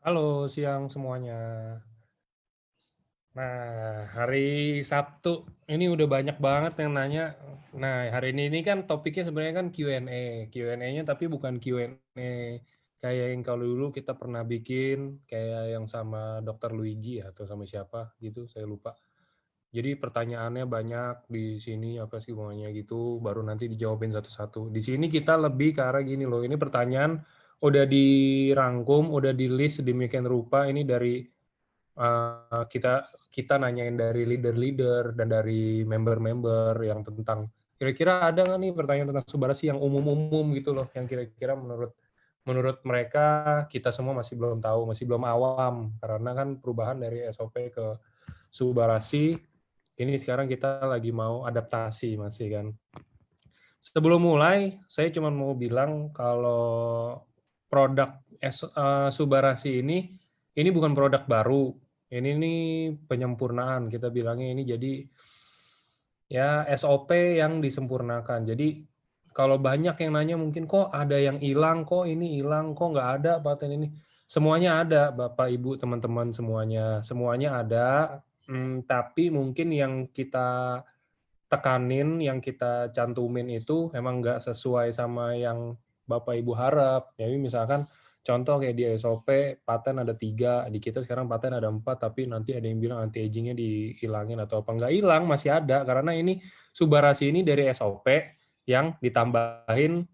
Halo, siang semuanya. Nah, hari Sabtu ini udah banyak banget yang nanya. Nah, hari ini kan topiknya sebenarnya kan Q&A. Q&A-nya tapi bukan Q&A kayak yang kalau dulu kita pernah bikin kayak yang sama Dr. Luigi atau sama siapa gitu, saya lupa. Jadi pertanyaannya banyak di sini apa sih semuanya gitu, baru nanti dijawabin satu-satu. Di sini kita lebih ke arah gini loh, ini pertanyaan udah dirangkum, udah di list sedemikian rupa ini dari kita nanyain dari leader-leader dan dari member-member yang tentang kira-kira ada nggak nih pertanyaan tentang Subarashi yang umum-umum gitu loh, yang kira-kira menurut menurut mereka kita semua masih belum tahu, masih belum awam karena kan perubahan dari SOP ke Subarashi ini sekarang kita lagi mau adaptasi masih kan. Sebelum mulai, saya cuma mau bilang kalau produk Subarashi ini bukan produk baru. Ini nih penyempurnaan, kita bilangnya ini jadi ya SOP yang disempurnakan. Jadi kalau banyak yang nanya mungkin kok ada yang hilang, kok ini hilang, kok nggak ada paten ini. Semuanya ada, Bapak, Ibu, teman-teman semuanya. Semuanya ada, tapi mungkin yang kita tekanin, yang kita cantumin itu emang nggak sesuai sama yang Bapak Ibu harap. Jadi misalkan contoh kayak di SOP paten ada 3, di kita sekarang paten ada 4, tapi nanti ada yang bilang anti agingnya dihilangin atau apa. Nggak hilang, masih ada, karena ini Subarashi ini dari SOP yang ditambahin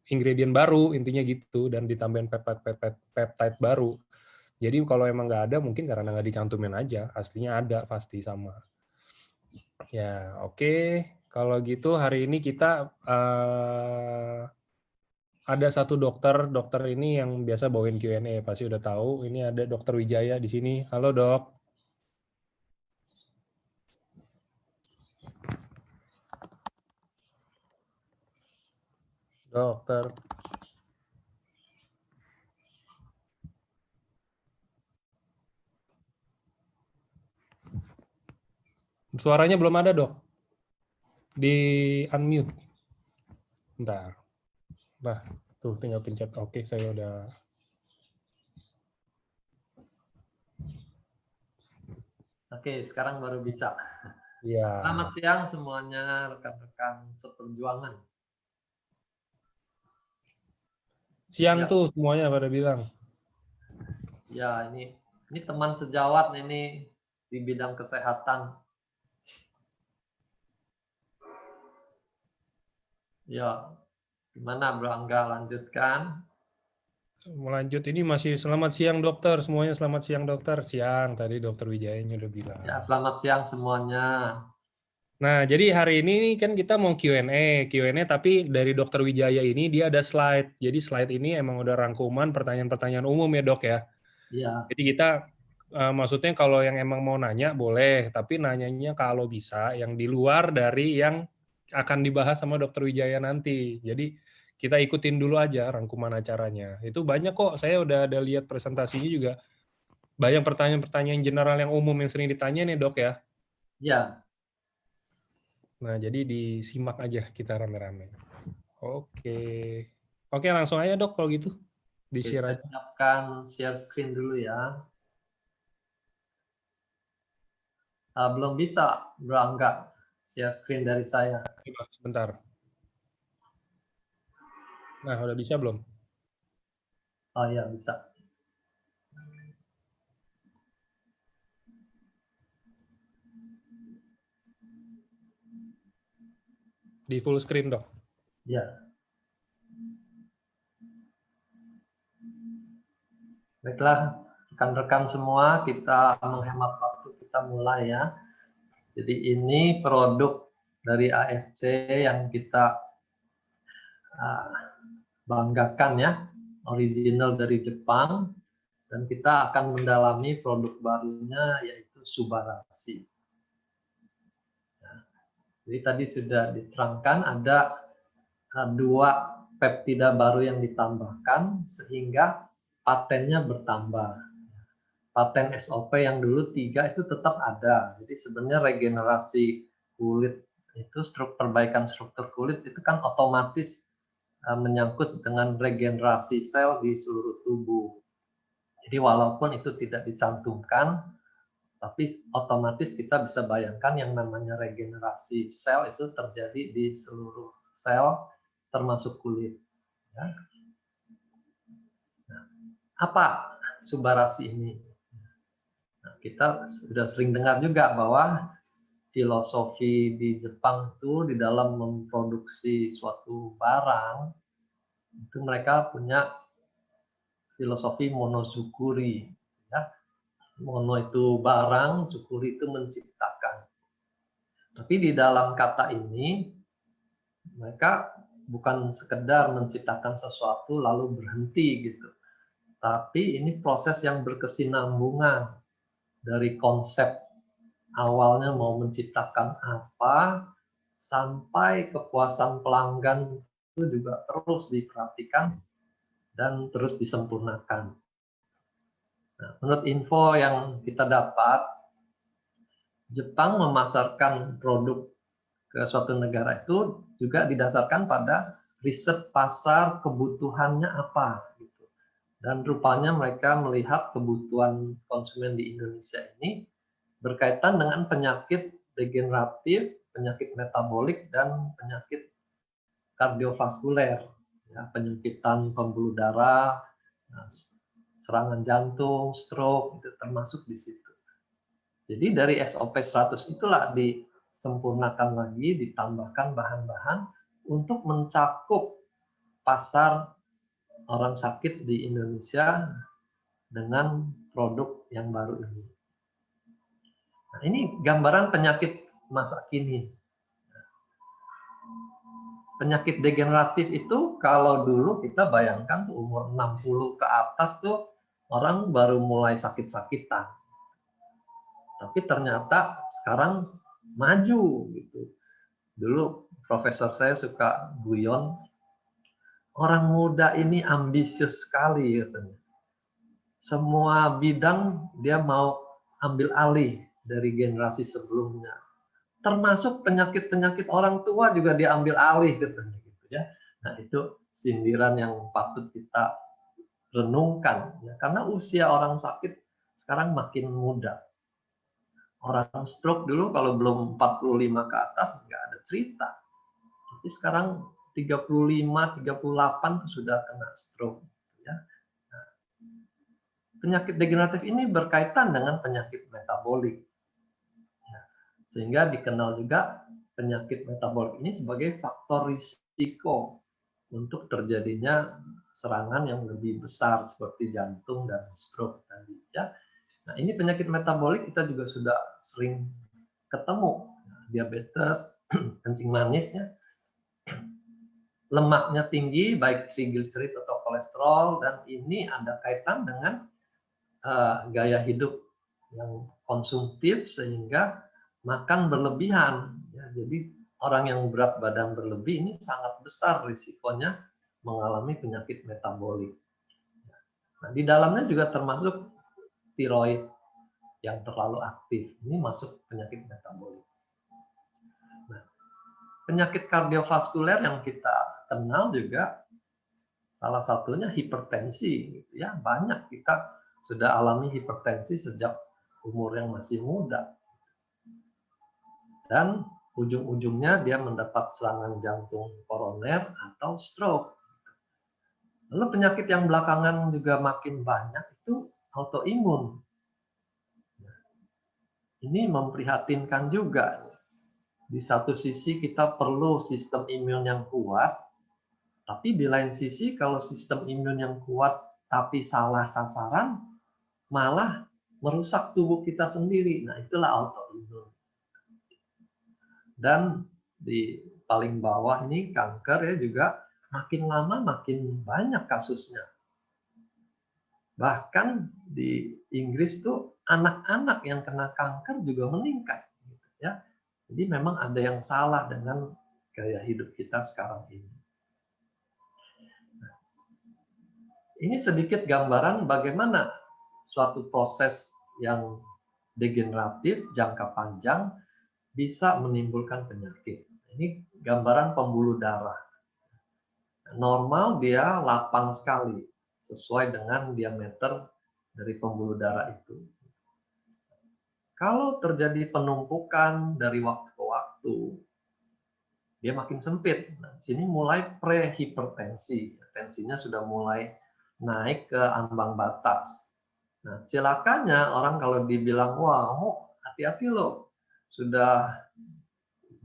ingredient baru, intinya gitu, dan ditambahin peptide baru. Jadi kalau emang nggak ada, mungkin karena nggak dicantumin aja, aslinya ada pasti sama. Ya, oke. Kalau gitu hari ini kita ada satu dokter. Dokter ini yang biasa bawain Q&A, pasti udah tahu. Ini ada Dokter Wijaya di sini. Halo, Dok. Dokter. Suaranya belum ada, Dok. Di unmute. Bentar. Nah, tuh tinggal pencet. Oke, saya udah. Oke, sekarang baru bisa. Ya. Selamat siang semuanya rekan-rekan seperjuangan. Siang Ya, tuh semuanya pada bilang. ya ini teman sejawat ini di bidang kesehatan. Ya, gimana Bro Angga, lanjutkan? Melanjut ini masih selamat siang dokter. Semuanya selamat siang dokter. Siang tadi Dokter Wijayanya udah bilang. Ya, selamat siang semuanya. Nah, jadi hari ini kan kita mau Q&A tapi dari Dokter Wijaya ini dia ada slide. Jadi slide ini emang udah rangkuman pertanyaan-pertanyaan umum ya dok ya. Ya, Jadi kita maksudnya kalau yang emang mau nanya boleh, tapi nanyanya kalau bisa yang di luar dari yang akan dibahas sama Dokter Wijaya nanti. Jadi kita ikutin dulu aja rangkuman acaranya. Itu banyak kok, saya udah ada lihat presentasinya juga. Banyak pertanyaan-pertanyaan general yang umum yang sering ditanya nih dok ya. ya. Nah, jadi disimak aja kita rame-rame. Oke. Oke, langsung aja dok kalau gitu. Oke, Di-share saya aja. siapkan share screen dulu ya. Belum bisa Bro Angga share screen dari saya. Coba, sebentar. Nah, udah bisa belum? Oh ya, bisa. Di full screen dok. Ya, baiklah rekan-rekan semua, kita menghemat waktu, kita mulai ya. Jadi ini produk dari AFC yang kita banggakan ya, original dari Jepang, dan kita akan mendalami produk barunya yaitu Subarashi. Jadi tadi sudah diterangkan ada dua peptida baru yang ditambahkan sehingga patennya bertambah. Paten SOP yang dulu 3 itu tetap ada. Jadi sebenarnya regenerasi kulit itu perbaikan struktur kulit itu kan otomatis menyangkut dengan regenerasi sel di seluruh tubuh. Jadi walaupun itu tidak dicantumkan, tapi otomatis kita bisa bayangkan yang namanya regenerasi sel itu terjadi di seluruh sel, termasuk kulit. Ya. Nah, apa subarasi ini? Nah, kita sudah sering dengar juga bahwa filosofi di Jepang itu di dalam memproduksi suatu barang, itu mereka punya filosofi monosukuri. Ya. Mono itu barang, sukuri itu menciptakan. Tapi di dalam kata ini, mereka bukan sekedar menciptakan sesuatu lalu berhenti gitu. Tapi ini proses yang berkesinambungan dari konsep awalnya mau menciptakan apa, sampai kepuasan pelanggan itu juga terus diperhatikan dan terus disempurnakan. Nah, menurut info yang kita dapat, Jepang memasarkan produk ke suatu negara itu juga didasarkan pada riset pasar kebutuhannya apa gitu. Dan rupanya mereka melihat kebutuhan konsumen di Indonesia ini berkaitan dengan penyakit degeneratif, penyakit metabolik, dan penyakit kardiovaskuler, ya, penyempitan pembuluh darah, serangan jantung, stroke, itu termasuk di situ. Jadi dari SOP 100 itulah disempurnakan lagi, ditambahkan bahan-bahan untuk mencakup pasar orang sakit di Indonesia dengan produk yang baru ini. Nah, ini gambaran penyakit masa kini. Penyakit degeneratif itu kalau dulu kita bayangkan tuh umur 60 ke atas tuh orang baru mulai sakit-sakitan. Tapi ternyata sekarang maju gitu. Dulu profesor saya suka guyon, orang muda ini ambisius sekali katanya. Semua bidang dia mau ambil alih dari generasi sebelumnya. Termasuk penyakit-penyakit orang tua juga diambil alih katanya gitu ya. Nah, itu sindiran yang patut kita renungkan ya, karena usia orang sakit sekarang makin muda. Orang stroke dulu kalau belum 45 ke atas nggak ada cerita. Tapi sekarang 35, 38 sudah kena stroke ya. Nah, penyakit degeneratif ini berkaitan dengan penyakit metabolik. Ya, sehingga dikenal juga penyakit metabolik ini sebagai faktor risiko untuk terjadinya serangan yang lebih besar seperti jantung dan stroke tadi ya. Nah, ini penyakit metabolik kita juga sudah sering ketemu. Diabetes, kencing manis ya. Lemaknya tinggi baik triglycerid atau kolesterol, dan ini ada kaitan dengan gaya hidup yang konsumtif sehingga makan berlebihan ya. Jadi orang yang berat badan berlebih ini sangat besar risikonya mengalami penyakit metabolik. Nah, di dalamnya juga termasuk tiroid yang terlalu aktif. Ini masuk penyakit metabolik. Nah, penyakit kardiovaskuler yang kita kenal juga salah satunya hipertensi gitu ya. Banyak kita sudah alami hipertensi sejak umur yang masih muda. Dan ujung-ujungnya dia mendapat serangan jantung koroner atau stroke. Lalu penyakit yang belakangan juga makin banyak itu autoimun. Ini memprihatinkan juga. Di satu sisi kita perlu sistem imun yang kuat, tapi di lain sisi kalau sistem imun yang kuat tapi salah sasaran, malah merusak tubuh kita sendiri. Nah, itulah autoimun. Dan di paling bawah ini kanker ya juga makin lama makin banyak kasusnya. Bahkan di Inggris tuh anak-anak yang kena kanker juga meningkat gitu ya. Jadi memang ada yang salah dengan gaya hidup kita sekarang ini. Nah, ini sedikit gambaran bagaimana suatu proses yang degeneratif jangka panjang bisa menimbulkan penyakit. Ini gambaran pembuluh darah. Normal dia lapang sekali, sesuai dengan diameter dari pembuluh darah itu. Kalau terjadi penumpukan dari waktu ke waktu, dia makin sempit. Nah, sini mulai prehipertensi. Tensinya sudah mulai naik ke ambang batas. Nah, celakanya orang kalau dibilang, wah, kamu hati-hati loh, sudah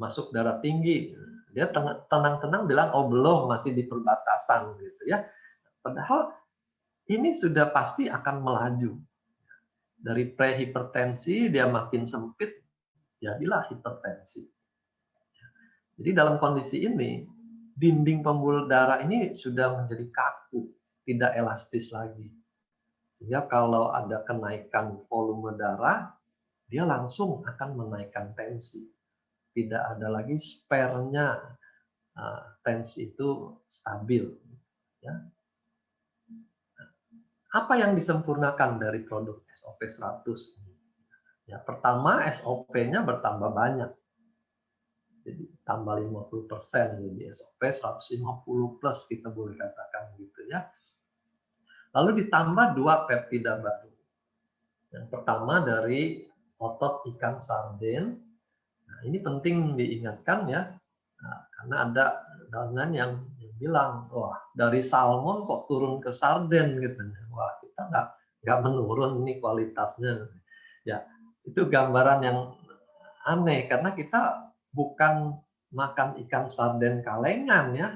masuk darah tinggi. Dia tenang-tenang bilang, oh belum, masih di perbatasan gitu ya. Padahal ini sudah pasti akan melaju. Dari prehipertensi dia makin sempit, jadilah hipertensi. Jadi dalam kondisi ini, dinding pembuluh darah ini sudah menjadi kaku, tidak elastis lagi. Sehingga kalau ada kenaikan volume darah, dia langsung akan menaikkan tensi. Tidak ada lagi spare-nya, tensi itu stabil. Ya. Apa yang disempurnakan dari produk SOP 100? Ya, pertama SOP-nya bertambah banyak. Jadi tambah 50%, jadi SOP 150 plus kita boleh katakan gitu ya. Lalu ditambah 2 peptida baru. Yang pertama dari otot ikan sarden. Nah, ini penting diingatkan ya, karena ada dengan yang bilang, wah dari salmon kok turun ke sarden gitu. Wah kita nggak menurun nih kualitasnya. Ya itu gambaran yang aneh karena kita bukan makan ikan sarden kalengan ya,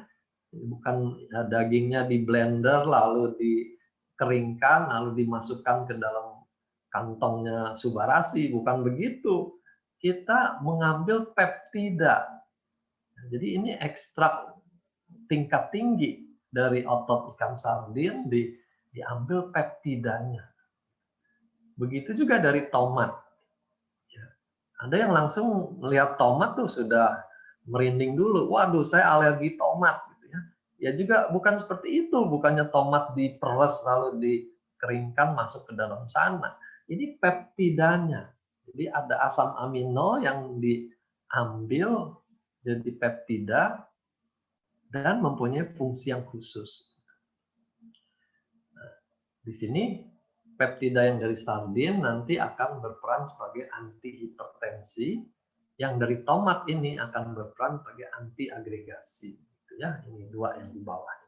bukan dagingnya di blender lalu dikeringkan lalu dimasukkan ke dalam kantongnya Subarasi, bukan begitu. Kita mengambil peptida. Jadi ini ekstrak tingkat tinggi dari otot ikan sardin diambil peptidanya. Begitu juga dari tomat. Ada yang langsung melihat tomat tuh sudah merinding dulu. Waduh, saya alergi tomat. Gitu ya. Ya juga bukan seperti itu. Bukannya tomat diperes lalu dikeringkan masuk ke dalam sana. Ini peptidanya. Jadi ada asam amino yang diambil jadi peptida dan mempunyai fungsi yang khusus. Nah, di sini peptida yang dari sardin nanti akan berperan sebagai antihipertensi, yang dari tomat ini akan berperan sebagai anti agregasi. Gitu ya, ini dua yang di bawah.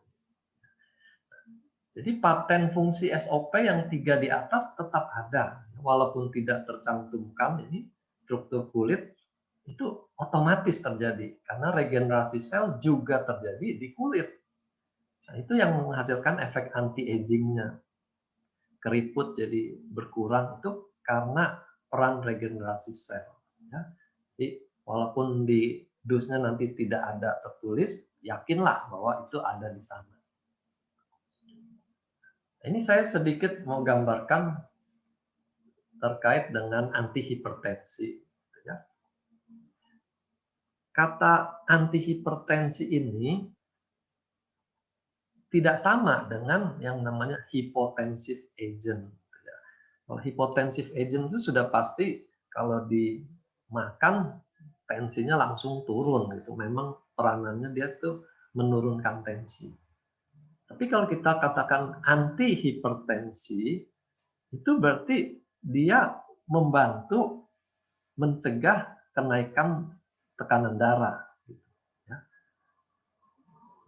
Jadi paten fungsi SOP yang 3 di atas tetap ada, walaupun tidak tercantumkan ini struktur kulit itu otomatis terjadi karena regenerasi sel juga terjadi di kulit. Nah, itu yang menghasilkan efek anti-aging-nya. Keriput jadi berkurang itu karena peran regenerasi sel. Ya. Jadi walaupun di dusnya nanti tidak ada tertulis, yakinlah bahwa itu ada di sana. Ini saya sedikit mau gambarkan terkait dengan antihipertensi. Ya. Kata antihipertensi ini tidak sama dengan yang namanya hypotensive agent. Kalau hypotensive agent itu sudah pasti kalau dimakan tensinya langsung turun gitu. Memang peranannya dia tuh menurunkan tensi. Tapi kalau kita katakan anti hipertensi itu berarti dia membantu mencegah kenaikan tekanan darah.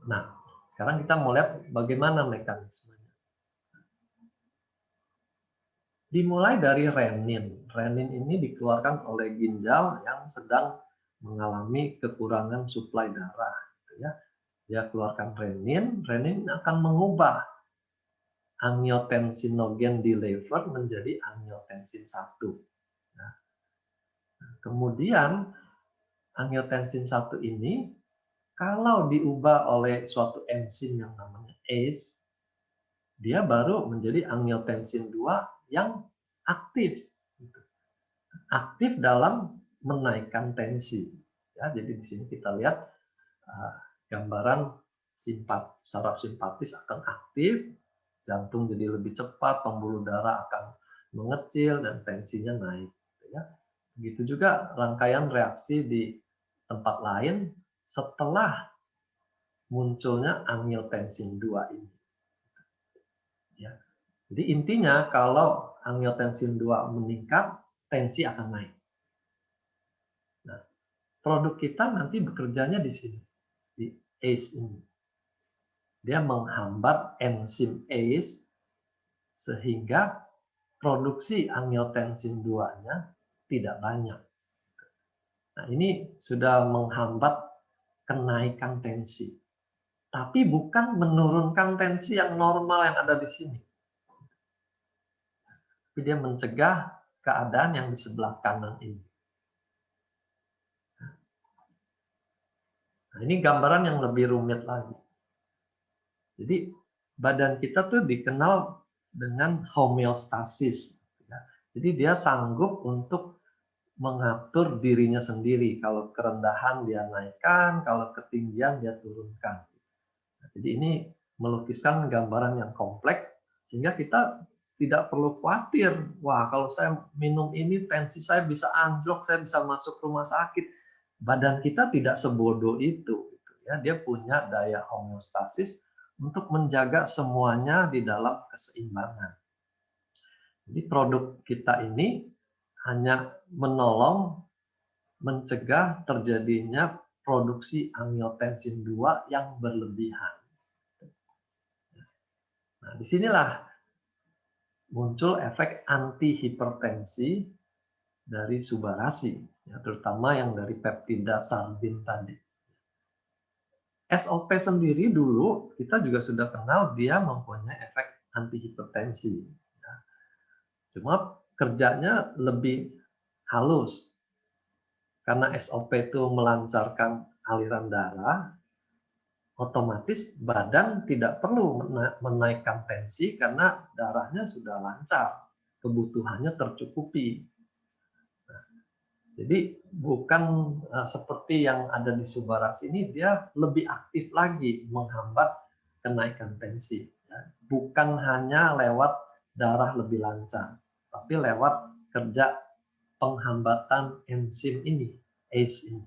Nah, sekarang kita mau lihat bagaimana mekanismenya. Dimulai dari renin. Renin ini dikeluarkan oleh ginjal yang sedang mengalami kekurangan suplai darah. Ya. Dia keluarkan renin, renin akan mengubah angiotensinogen di liver menjadi angiotensin 1. Nah, kemudian angiotensin 1 ini kalau diubah oleh suatu enzim yang namanya ACE, dia baru menjadi angiotensin 2 yang aktif. Aktif dalam menaikkan tensi. Ya, jadi di sini kita lihat gambaran saraf simpatis akan aktif, jantung jadi lebih cepat, pembuluh darah akan mengecil dan tensinya naik. Ya. Begitu juga rangkaian reaksi di tempat lain setelah munculnya angiotensin 2 ini. Ya. Jadi intinya kalau angiotensin 2 meningkat, tensi akan naik. Nah, produk kita nanti bekerjanya di sini, di ACE ini. Dia menghambat enzim ACE sehingga produksi angiotensin 2-nya tidak banyak. Nah, ini sudah menghambat kenaikan tensi. Tapi bukan menurunkan tensi yang normal yang ada di sini. Tapi dia mencegah keadaan yang di sebelah kanan ini. Nah, ini gambaran yang lebih rumit lagi. Jadi badan kita tuh dikenal dengan homeostasis. Jadi dia sanggup untuk mengatur dirinya sendiri. Kalau kerendahan dia naikkan, kalau ketinggian dia turunkan. Jadi ini melukiskan gambaran yang kompleks sehingga kita tidak perlu khawatir. Wah, kalau saya minum ini tensi saya bisa anjlok, saya bisa masuk rumah sakit. Badan kita tidak sebodoh itu. Ya, dia punya daya homeostasis untuk menjaga semuanya di dalam keseimbangan. Jadi produk kita ini hanya menolong mencegah terjadinya produksi angiotensin 2 yang berlebihan. Nah, disinilah muncul efek antihipertensi dari subarasi, ya, terutama yang dari peptida sardin tadi. SOP sendiri dulu kita juga sudah kenal dia mempunyai efek antihipertensi. Ya. Cuma kerjanya lebih halus. Karena SOP itu melancarkan aliran darah, otomatis badan tidak perlu menaikkan tensi karena darahnya sudah lancar, kebutuhannya tercukupi. Nah, jadi bukan seperti yang ada di subarasi ini, dia lebih aktif lagi menghambat kenaikan tensi. Ya. Bukan hanya lewat darah lebih lancar, tapi lewat kerja penghambatan enzim ini, ACE ini.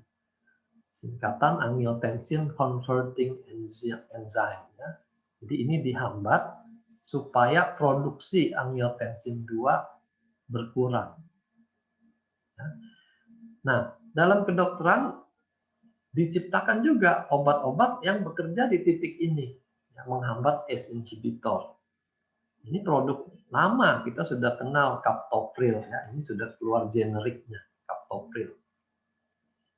Singkatan angiotensin converting enzyme. Ya. Jadi ini dihambat supaya produksi angiotensin 2 berkurang. Ya. Nah, dalam kedokteran diciptakan juga obat-obat yang bekerja di titik ini, yang menghambat ACE inhibitor. Ini produk lama, kita sudah kenal captopril, ya. Ini sudah keluar generiknya, captopril.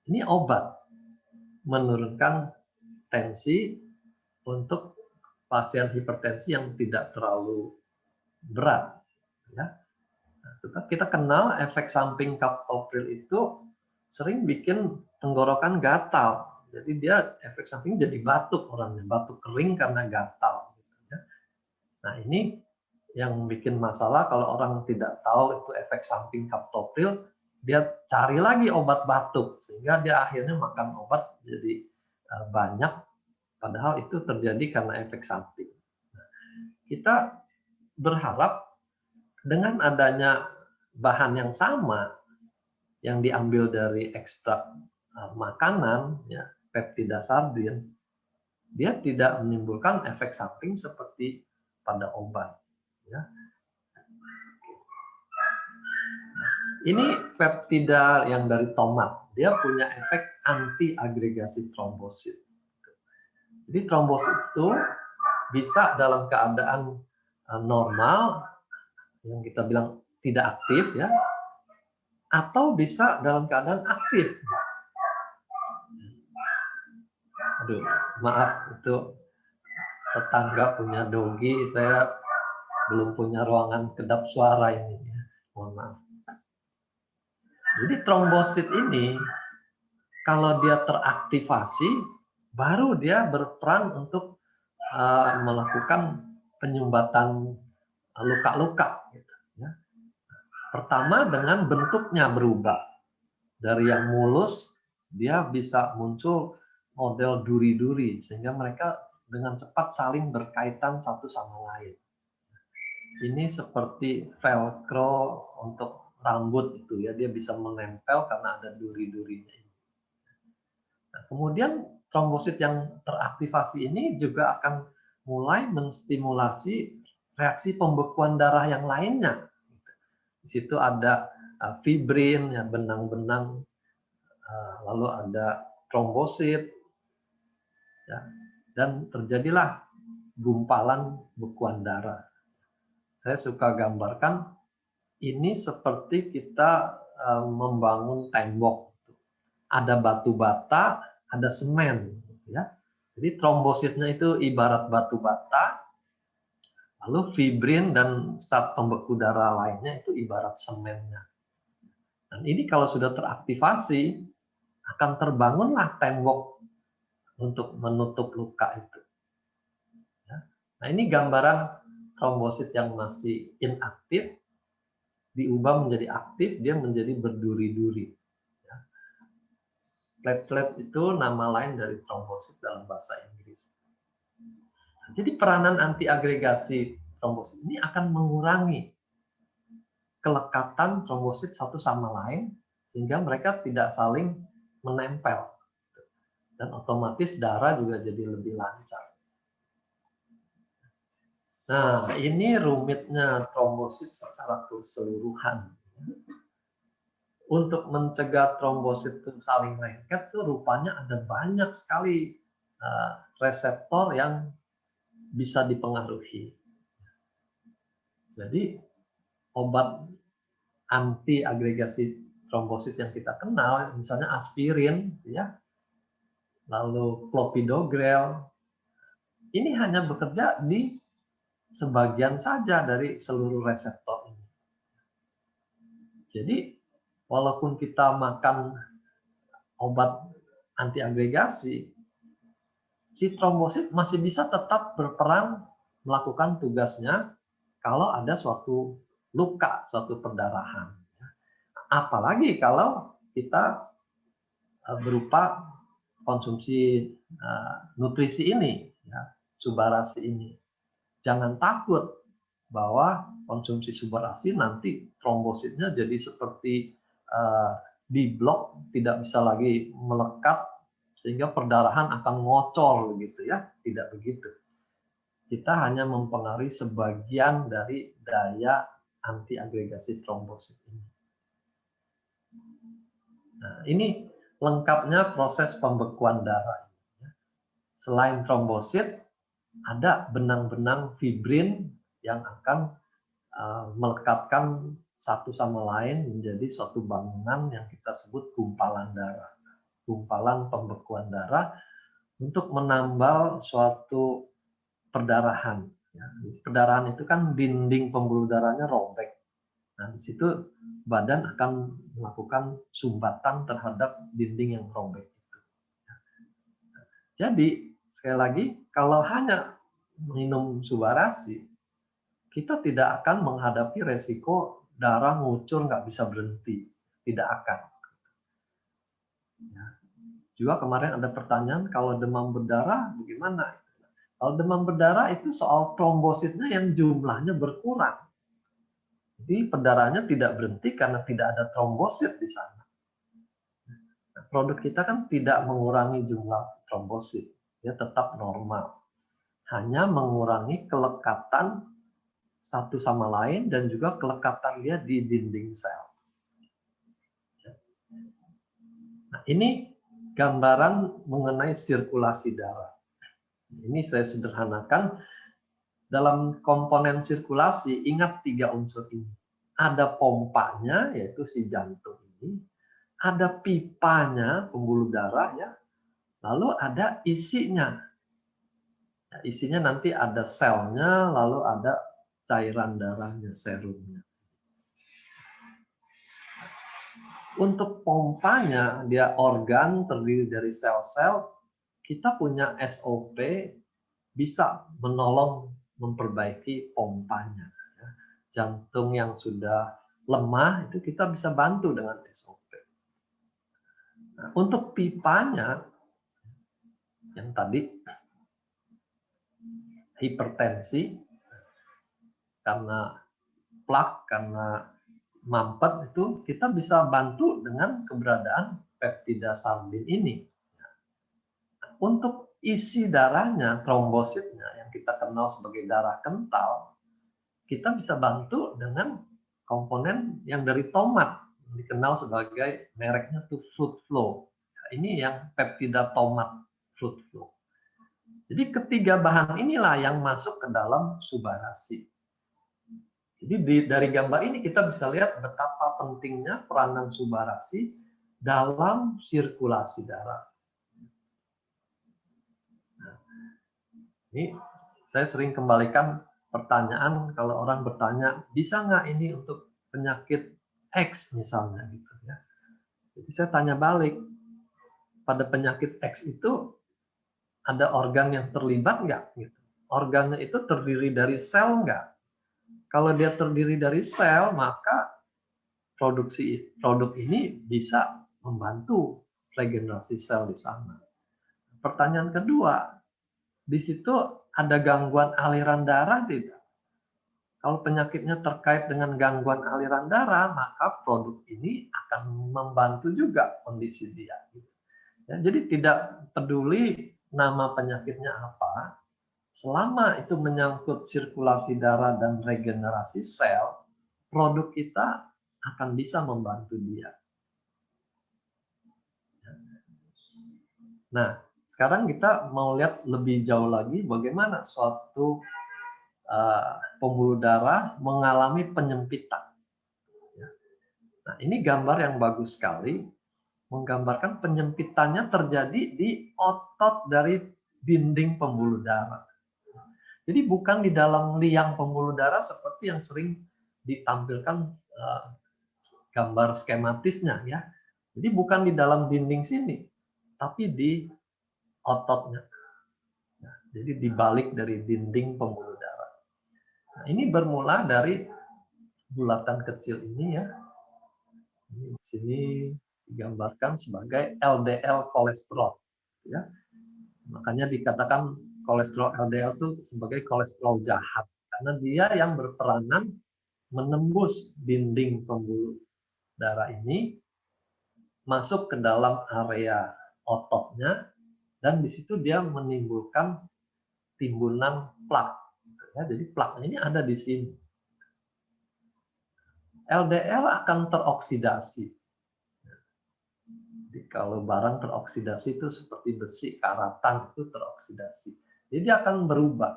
Ini obat menurunkan tensi untuk pasien hipertensi yang tidak terlalu berat. Ya. Nah, kita kenal efek samping captopril itu sering bikin tenggorokan gatal. Jadi dia efek samping jadi batuk orangnya, batuk kering karena gatal. Ya. Nah ini yang bikin masalah kalau orang tidak tahu itu efek samping captopril, dia cari lagi obat batuk sehingga dia akhirnya makan obat jadi banyak, padahal itu terjadi karena efek samping. Nah, kita berharap dengan adanya bahan yang sama yang diambil dari ekstrak makanan, ya, peptida sardin, dia tidak menimbulkan efek samping seperti pada obat. Ya. Ini peptida yang dari tomat, dia punya efek anti-agregasi trombosit. Jadi trombosit itu bisa dalam keadaan normal, yang kita bilang tidak aktif, ya, atau bisa dalam keadaan aktif. Aduh, maaf, itu tetangga punya dogi, saya belum punya ruangan kedap suara ini, ya. Mohon maaf. Jadi trombosit ini kalau dia teraktivasi, baru dia berperan untuk melakukan penyumbatan luka-luka. Gitu, ya. Pertama dengan bentuknya berubah. Dari yang mulus, dia bisa muncul model duri-duri, sehingga mereka dengan cepat saling berkaitan satu sama lain. Ini seperti velcro untuk rambut itu, ya, dia bisa menempel karena ada duri-durinya. Nah, kemudian trombosit yang teraktivasi ini juga akan mulai menstimulasi reaksi pembekuan darah yang lainnya. Di situ ada fibrin, ya, benang-benang, lalu ada trombosit, ya, dan terjadilah gumpalan bekuan darah. Saya suka gambarkan ini seperti kita membangun tembok. Ada batu bata, ada semen, ya. Jadi trombositnya itu ibarat batu bata, lalu fibrin dan zat pembeku darah lainnya itu ibarat semennya. Dan ini kalau sudah teraktivasi, akan terbangunlah tembok untuk menutup luka itu. Ya. Nah, ini gambaran trombosit yang masih inaktif, diubah menjadi aktif, dia menjadi berduri-duri. Ya. Platelet itu nama lain dari trombosit dalam bahasa Inggris. Jadi peranan antiagregasi trombosit ini akan mengurangi kelekatan trombosit satu sama lain sehingga mereka tidak saling menempel dan otomatis darah juga jadi lebih lancar. Nah, ini rumitnya trombosit secara keseluruhan. Untuk mencegah trombosit itu saling lengket tuh rupanya ada banyak sekali reseptor yang bisa dipengaruhi. Jadi obat anti agregasi trombosit yang kita kenal, misalnya aspirin, ya, lalu clopidogrel, ini hanya bekerja di sebagian saja dari seluruh reseptor ini. Jadi walaupun kita makan obat anti agregasi, si trombosit masih bisa tetap berperan melakukan tugasnya kalau ada suatu luka, suatu perdarahan. Apalagi kalau kita berupa konsumsi nutrisi ini, ya, subarasi ini. Jangan takut bahwa konsumsi subarasi nanti trombositnya jadi seperti diblok, tidak bisa lagi melekat sehingga perdarahan akan ngocor begitu, ya. Tidak begitu. Kita hanya mempengaruhi sebagian dari daya antiagregasi trombosit ini. Nah, ini lengkapnya proses pembekuan darah. Selain trombosit, ada benang-benang fibrin yang akan melekatkan satu sama lain menjadi suatu bangunan yang kita sebut gumpalan darah. Gumpalan pembekuan darah untuk menambal suatu perdarahan. Ya. Perdarahan itu kan dinding pembuluh darahnya robek. Nah, di situ badan akan melakukan sumbatan terhadap dinding yang robek itu. Jadi, sekali lagi, kalau hanya minum subarasi, kita tidak akan menghadapi resiko darah ngucur nggak bisa berhenti. Tidak akan. Ya. Juga kemarin ada pertanyaan, kalau demam berdarah bagaimana? Kalau demam berdarah itu soal trombositnya yang jumlahnya berkurang. Jadi perdarahannya tidak berhenti karena tidak ada trombosit di sana. Nah, produk kita kan tidak mengurangi jumlah trombosit. Dia tetap normal. Hanya mengurangi kelekatan satu sama lain dan juga kelekatan dia di dinding sel. Nah, ini gambaran mengenai sirkulasi darah. Ini saya sederhanakan. Dalam komponen sirkulasi, ingat 3 unsur ini. Ada pompanya, yaitu si jantung ini. Ada pipanya, pembuluh darah, ya. Lalu ada isinya. Nah, isinya nanti ada selnya, lalu ada cairan darahnya, serumnya. Untuk pompanya, dia organ terdiri dari sel-sel, kita punya SOP bisa menolong memperbaiki pompanya. Jantung yang sudah lemah, itu kita bisa bantu dengan SOP. Nah, untuk pipanya, yang tadi hipertensi, karena plak, karena mampet, itu kita bisa bantu dengan keberadaan peptida sardin ini. Untuk isi darahnya, trombositnya yang kita kenal sebagai darah kental, kita bisa bantu dengan komponen yang dari tomat, dikenal sebagai mereknya tuh Fruit Flow. Nah, ini yang peptida tomat Fruit Flow. Jadi ketiga bahan inilah yang masuk ke dalam subarasi. Jadi dari gambar ini kita bisa lihat betapa pentingnya peranan subarasi dalam sirkulasi darah. Nah, ini saya sering kembalikan pertanyaan kalau orang bertanya, bisa nggak ini untuk penyakit X misalnya gitu ya. Jadi saya tanya balik, pada penyakit X itu ada organ yang terlibat nggak? Gitu. Organnya itu terdiri dari sel nggak? Kalau dia terdiri dari sel, maka produk ini bisa membantu regenerasi sel di sana. Pertanyaan kedua, di situ ada gangguan aliran darah tidak? Kalau penyakitnya terkait dengan gangguan aliran darah, maka produk ini akan membantu juga kondisi dia. Ya, jadi tidak peduli nama penyakitnya apa, selama itu menyangkut sirkulasi darah dan regenerasi sel, produk kita akan bisa membantu dia. Nah, sekarang kita mau lihat lebih jauh lagi bagaimana suatu pembuluh darah mengalami penyempitan. Nah, ini gambar yang bagus sekali, menggambarkan penyempitannya terjadi di otot dari dinding pembuluh darah. Jadi bukan di dalam liang pembuluh darah seperti yang sering ditampilkan gambar skematisnya ya. Jadi bukan di dalam dinding sini, tapi di ototnya. Nah, jadi dibalik dari dinding pembuluh darah. Nah, ini bermula dari bulatan kecil ini ya. Ini di sini digambarkan sebagai LDL kolesterol ya. Makanya dikatakan kolesterol LDL itu sebagai kolesterol jahat karena dia yang berperanan menembus dinding pembuluh darah ini masuk ke dalam area ototnya dan di situ dia menimbulkan timbunan plak. Ya, jadi plaknya ini ada di sini. LDL akan teroksidasi. Jadi kalau barang teroksidasi itu seperti besi karatan itu teroksidasi. Jadi dia akan berubah.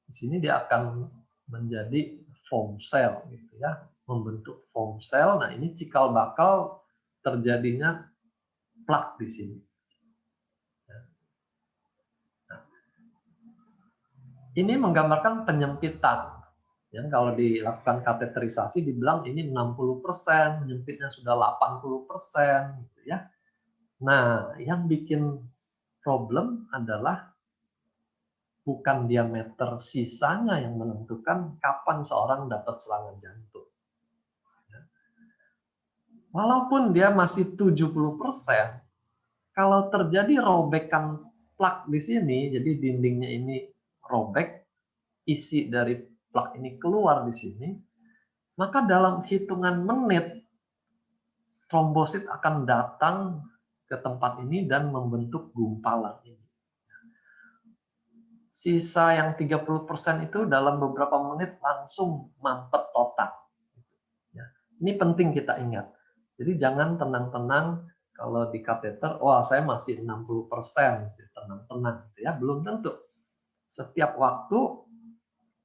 Di sini dia akan menjadi foam cell gitu ya, membentuk foam cell. Nah, ini cikal bakal terjadinya plak di sini. Nah, ini menggambarkan penyempitan. Ya, kalau dilakukan kateterisasi dibilang ini 60%, menyempitnya sudah 80% gitu ya. Nah, yang bikin problem adalah bukan diameter sisanya yang menentukan kapan seorang dapat serangan jantung. Walaupun dia masih 70%, kalau terjadi robekan plak di sini, jadi dindingnya ini robek, isi dari plak ini keluar di sini, maka dalam hitungan menit trombosit akan datang ke tempat ini dan membentuk gumpalan ini. Sisa yang 30% itu dalam beberapa menit langsung mampet total. Ya. Ini penting kita ingat. Jadi jangan tenang-tenang kalau di kateter, wah saya masih 60%, tenang-tenang. Ya, belum tentu. Setiap waktu,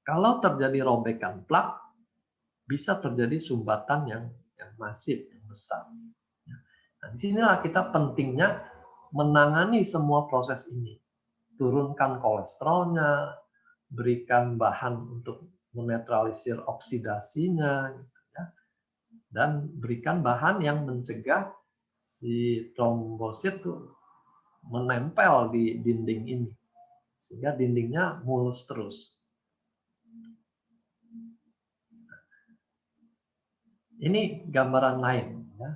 kalau terjadi robekan plak, bisa terjadi sumbatan yang masif, yang besar. Nah, disinilah kita pentingnya menangani semua proses ini. Turunkan kolesterolnya, berikan bahan untuk menetralisir oksidasinya, gitu ya. Dan berikan bahan yang mencegah si trombosit tuh menempel di dinding ini, sehingga dindingnya mulus terus. Ini gambaran lain. Ya.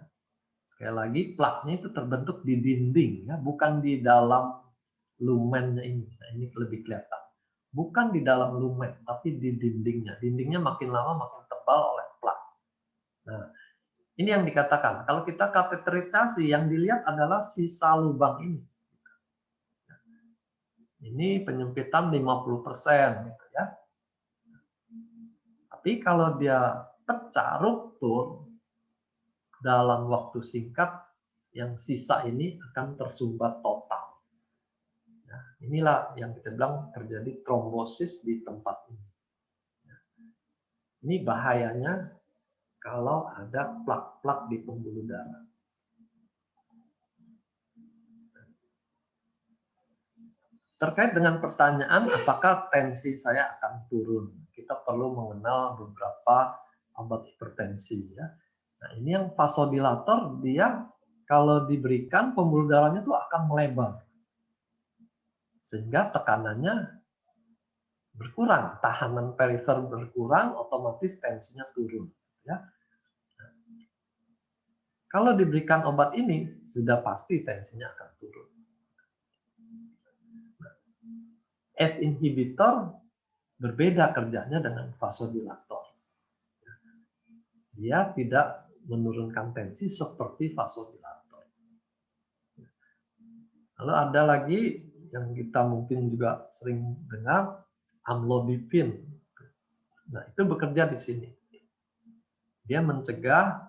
Sekali lagi, plaknya itu terbentuk di dinding, ya, bukan di dalam lumennya ini. Nah, ini lebih kelihatan. Bukan di dalam lumen, tapi di dindingnya. Dindingnya makin lama makin tebal oleh plak. Nah, ini yang dikatakan. Kalau kita kateterisasi, yang dilihat adalah sisa lubang ini. Ini penyempitan 50%. Gitu ya. Tapi kalau dia pecah, ruptur dalam waktu singkat, yang sisa ini akan tersumbat total. Nah, inilah yang kita bilang terjadi trombosis di tempat ini. Ini bahayanya kalau ada plak-plak di pembuluh darah. Terkait dengan pertanyaan apakah tensi saya akan turun, kita perlu mengenal beberapa obat hipertensi ya. Nah, ini yang vasodilator, dia kalau diberikan pembuluh darahnya itu akan melebar. Sehingga tekanannya berkurang, tahanan perifer berkurang, otomatis tensinya turun ya. Kalau diberikan obat ini, sudah pasti tensinya akan turun. ACE inhibitor berbeda kerjanya dengan vasodilator. Dia tidak menurunkan tensi seperti vasodilator. Lalu ada lagi yang kita mungkin juga sering dengar, amlodipin. Nah, itu bekerja di sini. Dia mencegah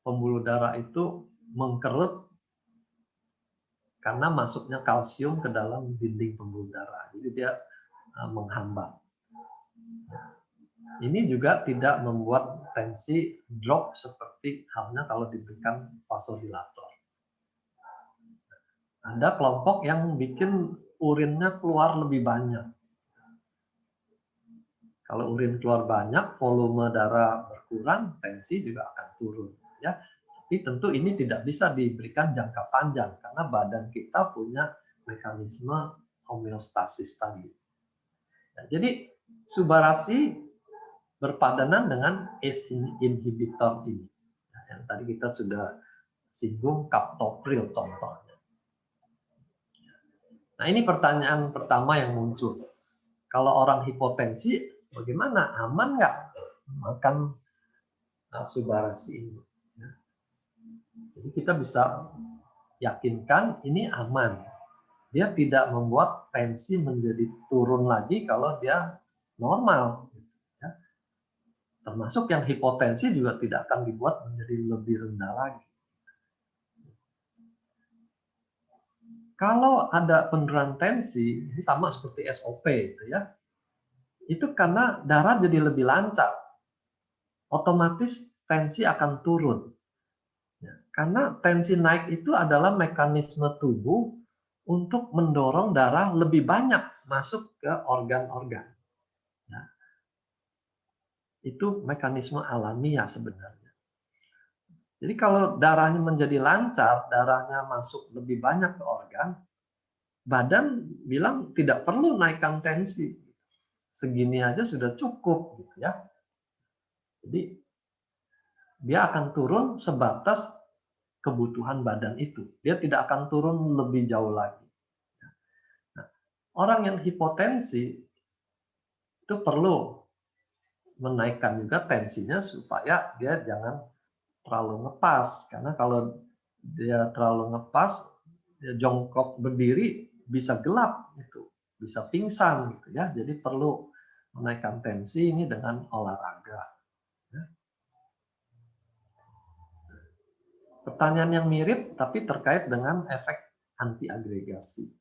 pembuluh darah itu mengkerut karena masuknya kalsium ke dalam dinding pembuluh darah. Jadi dia menghambat. Ini juga tidak membuat tensi drop seperti halnya kalau diberikan vasodilator. Ada kelompok yang bikin urinnya keluar lebih banyak. Kalau urin keluar banyak, volume darah berkurang, tensi juga akan turun. Ya, tapi tentu ini tidak bisa diberikan jangka panjang karena badan kita punya mekanisme homeostasis tadi. Nah, jadi subarasi berpadanan dengan ACE inhibitor ini. Nah, yang tadi kita sudah singgung captopril contohnya. Nah, ini pertanyaan pertama yang muncul. Kalau orang hipotensi, bagaimana? Aman nggak makan subarasi ini? Jadi kita bisa yakinkan ini aman. Dia tidak membuat tensi menjadi turun lagi kalau dia normal. Ya. Termasuk yang hipotensi juga tidak akan dibuat menjadi lebih rendah lagi. Kalau ada penurunan tensi, ini sama seperti SOP, gitu ya. Itu karena darah jadi lebih lancar. Otomatis tensi akan turun. Karena tensi naik itu adalah mekanisme tubuh untuk mendorong darah lebih banyak masuk ke organ-organ. Ya. Itu mekanisme alamiah sebenarnya. Jadi kalau darahnya menjadi lancar, darahnya masuk lebih banyak ke organ, badan bilang tidak perlu naikkan tensi. Segini aja sudah cukup gitu ya. Jadi dia akan turun sebatas kebutuhan badan itu. Dia tidak akan turun lebih jauh lagi. Nah, orang yang hipotensi itu perlu menaikkan juga tensinya supaya dia jangan terlalu ngepas. Karena kalau dia terlalu ngepas, dia jongkok berdiri bisa gelap itu, bisa pingsan gitu ya. Jadi perlu menaikkan tensi ini dengan olahraga. Pertanyaan yang mirip tapi terkait dengan efek antiagregasi.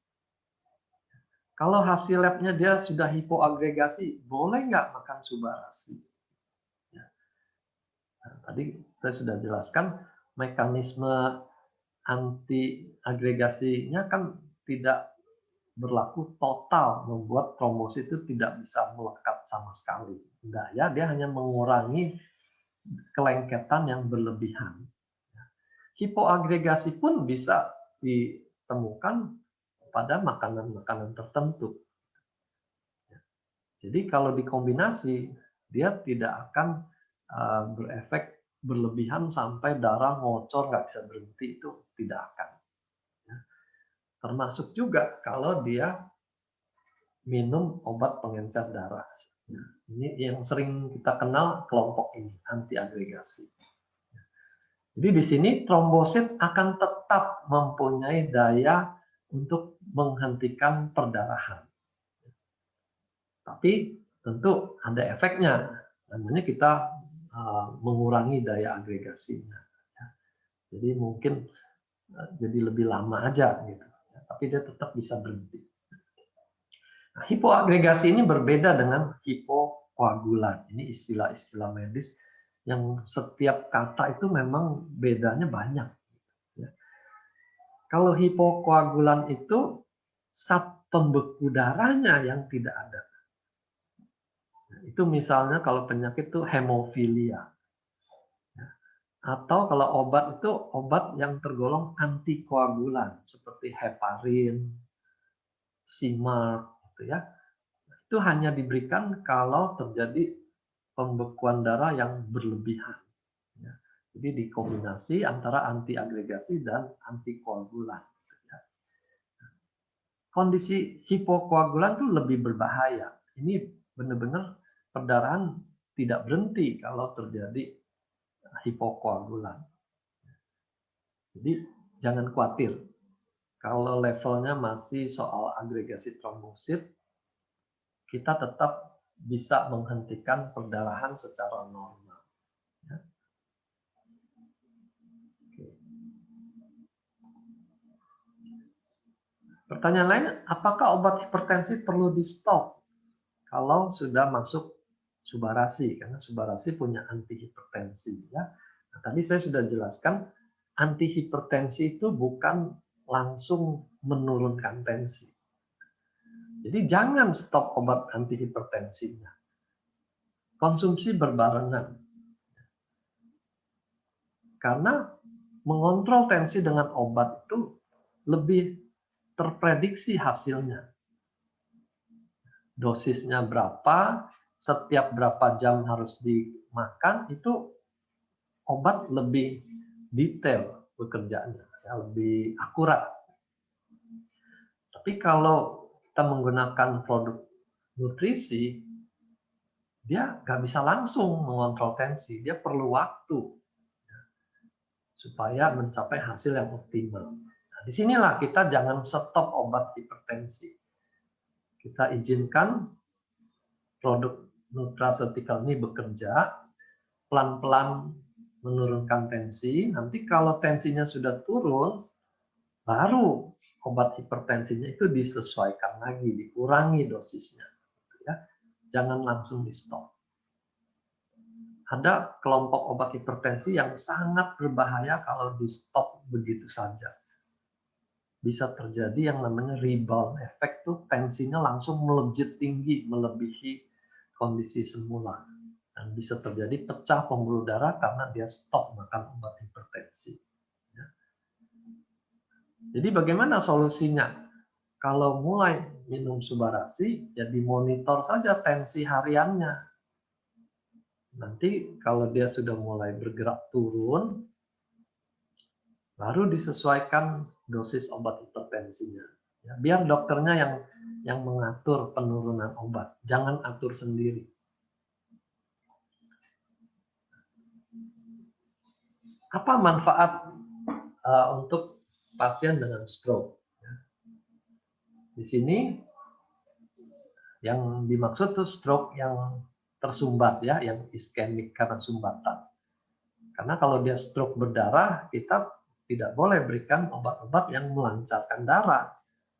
Kalau hasil labnya dia sudah hipoagregasi, boleh nggak makan subarasi? Ya. Nah, tadi saya sudah jelaskan mekanisme antiagregasinya kan tidak berlaku total, membuat trombosit itu tidak bisa melekat sama sekali. Enggak ya, dia hanya mengurangi kelengketan yang berlebihan. Hipoagregasi pun bisa ditemukan pada makanan-makanan tertentu. Jadi kalau dikombinasi, dia tidak akan berefek berlebihan sampai darah ngocor nggak bisa berhenti, itu tidak akan. Termasuk juga kalau dia minum obat pengencer darah. Ini yang sering kita kenal kelompok ini, antiagregasi. Jadi di sini trombosit akan tetap mempunyai daya untuk menghentikan perdarahan. Tapi tentu ada efeknya. namanya kita mengurangi daya agregasinya. Jadi mungkin jadi lebih lama aja gitu, tapi dia tetap bisa berhenti. Nah, hipoagregasi ini berbeda dengan hipokoagulan. Ini istilah-istilah medis yang setiap kata itu memang bedanya banyak. Ya. Kalau hipokoagulan itu zat pembeku darahnya yang tidak ada. Nah, itu misalnya kalau penyakit itu hemofilia. Atau kalau obat itu obat yang tergolong antikoagulan seperti heparin, Simarp, gitu ya. Itu hanya diberikan kalau terjadi pembekuan darah yang berlebihan. Ya. Jadi dikombinasi antara antiagregasi dan antikoagulan. Ya. Kondisi hipokoagulan itu lebih berbahaya. Ini benar-benar perdarahan tidak berhenti kalau terjadi hipokoagulan. Jadi jangan khawatir. Kalau levelnya masih soal agregasi trombosit, kita tetap bisa menghentikan perdarahan secara normal. Ya. Pertanyaan lain, apakah obat hipertensi perlu di-stop kalau sudah masuk subarasi? Karena subarasi punya antihipertensi. Ya. Nah, tadi saya sudah jelaskan, antihipertensi itu bukan langsung menurunkan tensi. Jadi jangan stop obat antihipertensinya. Konsumsi berbarengan. Karena mengontrol tensi dengan obat itu lebih terprediksi hasilnya. Dosisnya berapa, setiap berapa jam harus dimakan, itu obat lebih detail bekerjanya, ya, lebih akurat. Tapi kalau kita menggunakan produk nutrisi, dia nggak bisa langsung mengontrol tensi, dia perlu waktu supaya mencapai hasil yang optimal. Nah, disinilah kita jangan stop obat hipertensi. Kita izinkan produk nutraceutical ini bekerja, pelan-pelan menurunkan tensi. Nanti kalau tensinya sudah turun, baru obat hipertensinya itu disesuaikan lagi, dikurangi dosisnya. Ya. Jangan langsung di stop. Ada kelompok obat hipertensi yang sangat berbahaya kalau di stop begitu saja. Bisa terjadi yang namanya rebound effect, tuh tensinya langsung melejit tinggi, melebihi kondisi semula. Dan bisa terjadi pecah pembuluh darah karena dia stop makan obat hipertensi. Ya. Jadi bagaimana solusinya? Kalau mulai minum subarasi, ya dimonitor saja tensi hariannya. Nanti kalau dia sudah mulai bergerak turun, baru disesuaikan dosis obat hipertensinya. Ya, biar dokternya yang mengatur penurunan obat, jangan atur sendiri. Apa manfaat untuk pasien dengan stroke? Di sini yang dimaksud tuh stroke yang tersumbat ya, yang iskemik karena sumbatan. Karena kalau dia stroke berdarah, kita tidak boleh berikan obat-obat yang melancarkan darah.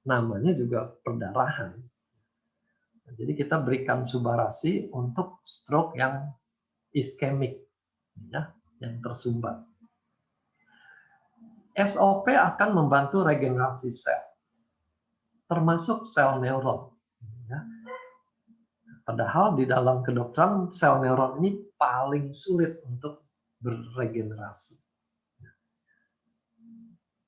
Namanya juga perdarahan. Jadi kita berikan subarasi untuk stroke yang iskemik, ya, yang tersumbat. SOP akan membantu regenerasi sel, termasuk sel neuron. Ya. Padahal di dalam kedokteran sel neuron ini paling sulit untuk berregenerasi.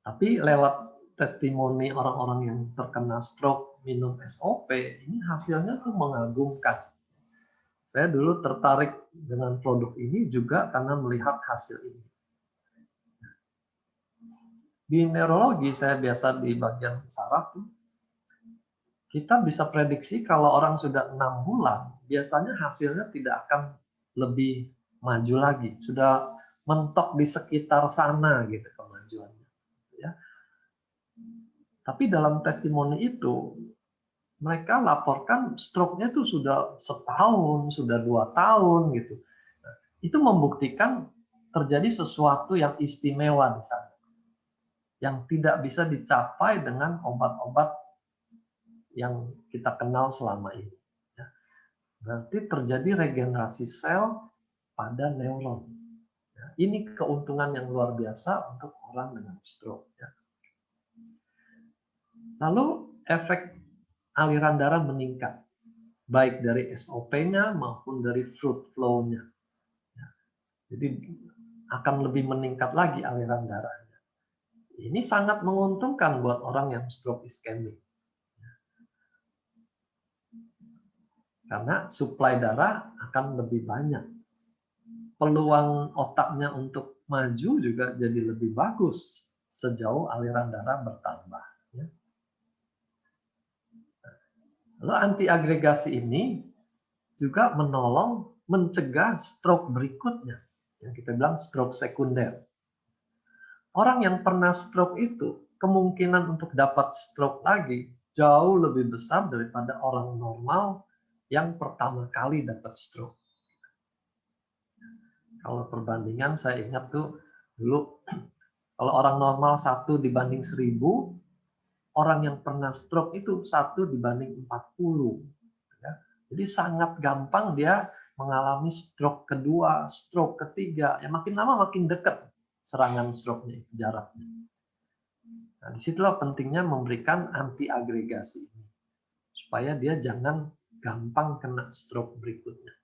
Tapi lewat testimoni orang-orang yang terkena stroke minum SOP, ini hasilnya tuh mengagumkan. Saya dulu tertarik dengan produk ini juga karena melihat hasil ini. Di neurologi, saya biasa di bagian saraf, kita bisa prediksi kalau orang sudah 6 bulan, biasanya hasilnya tidak akan lebih maju lagi. Sudah mentok di sekitar sana gitu kemajuannya. Ya. Tapi dalam testimoni itu, mereka laporkan stroke-nya itu sudah setahun, sudah 2 tahun gitu. Nah, itu membuktikan terjadi sesuatu yang istimewa di sana, yang tidak bisa dicapai dengan obat-obat yang kita kenal selama ini. Ya. Berarti terjadi regenerasi sel pada neuron. Ya. Ini keuntungan yang luar biasa untuk orang dengan stroke. Ya. Lalu efek aliran darah meningkat, baik dari SOP-nya maupun dari fluid flow-nya. Ya. Jadi akan lebih meningkat lagi aliran darahnya. Ini sangat menguntungkan buat orang yang stroke iskemik. Karena suplai darah akan lebih banyak. Peluang otaknya untuk maju juga jadi lebih bagus sejauh aliran darah bertambah. Ya. Lalu antiagregasi ini juga menolong mencegah stroke berikutnya, yang kita bilang stroke sekunder. Orang yang pernah stroke itu, kemungkinan untuk dapat stroke lagi jauh lebih besar daripada orang normal yang pertama kali dapat stroke. Kalau perbandingan saya ingat tuh dulu, kalau orang normal 1 dibanding 1000, orang yang pernah stroke itu 1 dibanding 40. Ya. Jadi sangat gampang dia mengalami stroke kedua, stroke ketiga. Ya makin lama makin dekat serangan stroke-nya, jaraknya. Nah, disitulah pentingnya memberikan antiagregasi ini, supaya dia jangan gampang kena stroke berikutnya.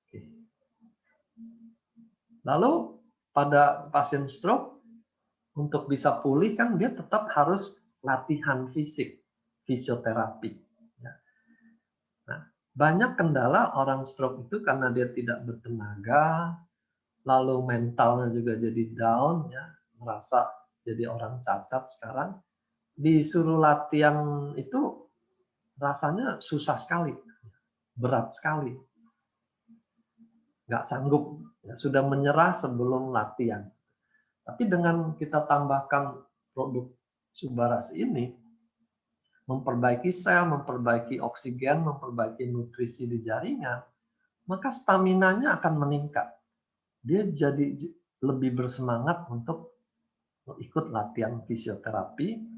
Oke. Lalu pada pasien stroke, untuk bisa pulih kan dia tetap harus latihan fisik, fisioterapi. Ya. Nah, banyak kendala orang stroke itu karena dia tidak bertenaga, lalu mentalnya juga jadi down, ya, merasa jadi orang cacat sekarang. Disuruh latihan itu rasanya susah sekali, berat sekali, nggak sanggup, ya, sudah menyerah sebelum latihan. Tapi dengan kita tambahkan produk Subaras ini, memperbaiki sel, memperbaiki oksigen, memperbaiki nutrisi di jaringan, maka staminanya akan meningkat. Dia jadi lebih bersemangat untuk ikut latihan fisioterapi,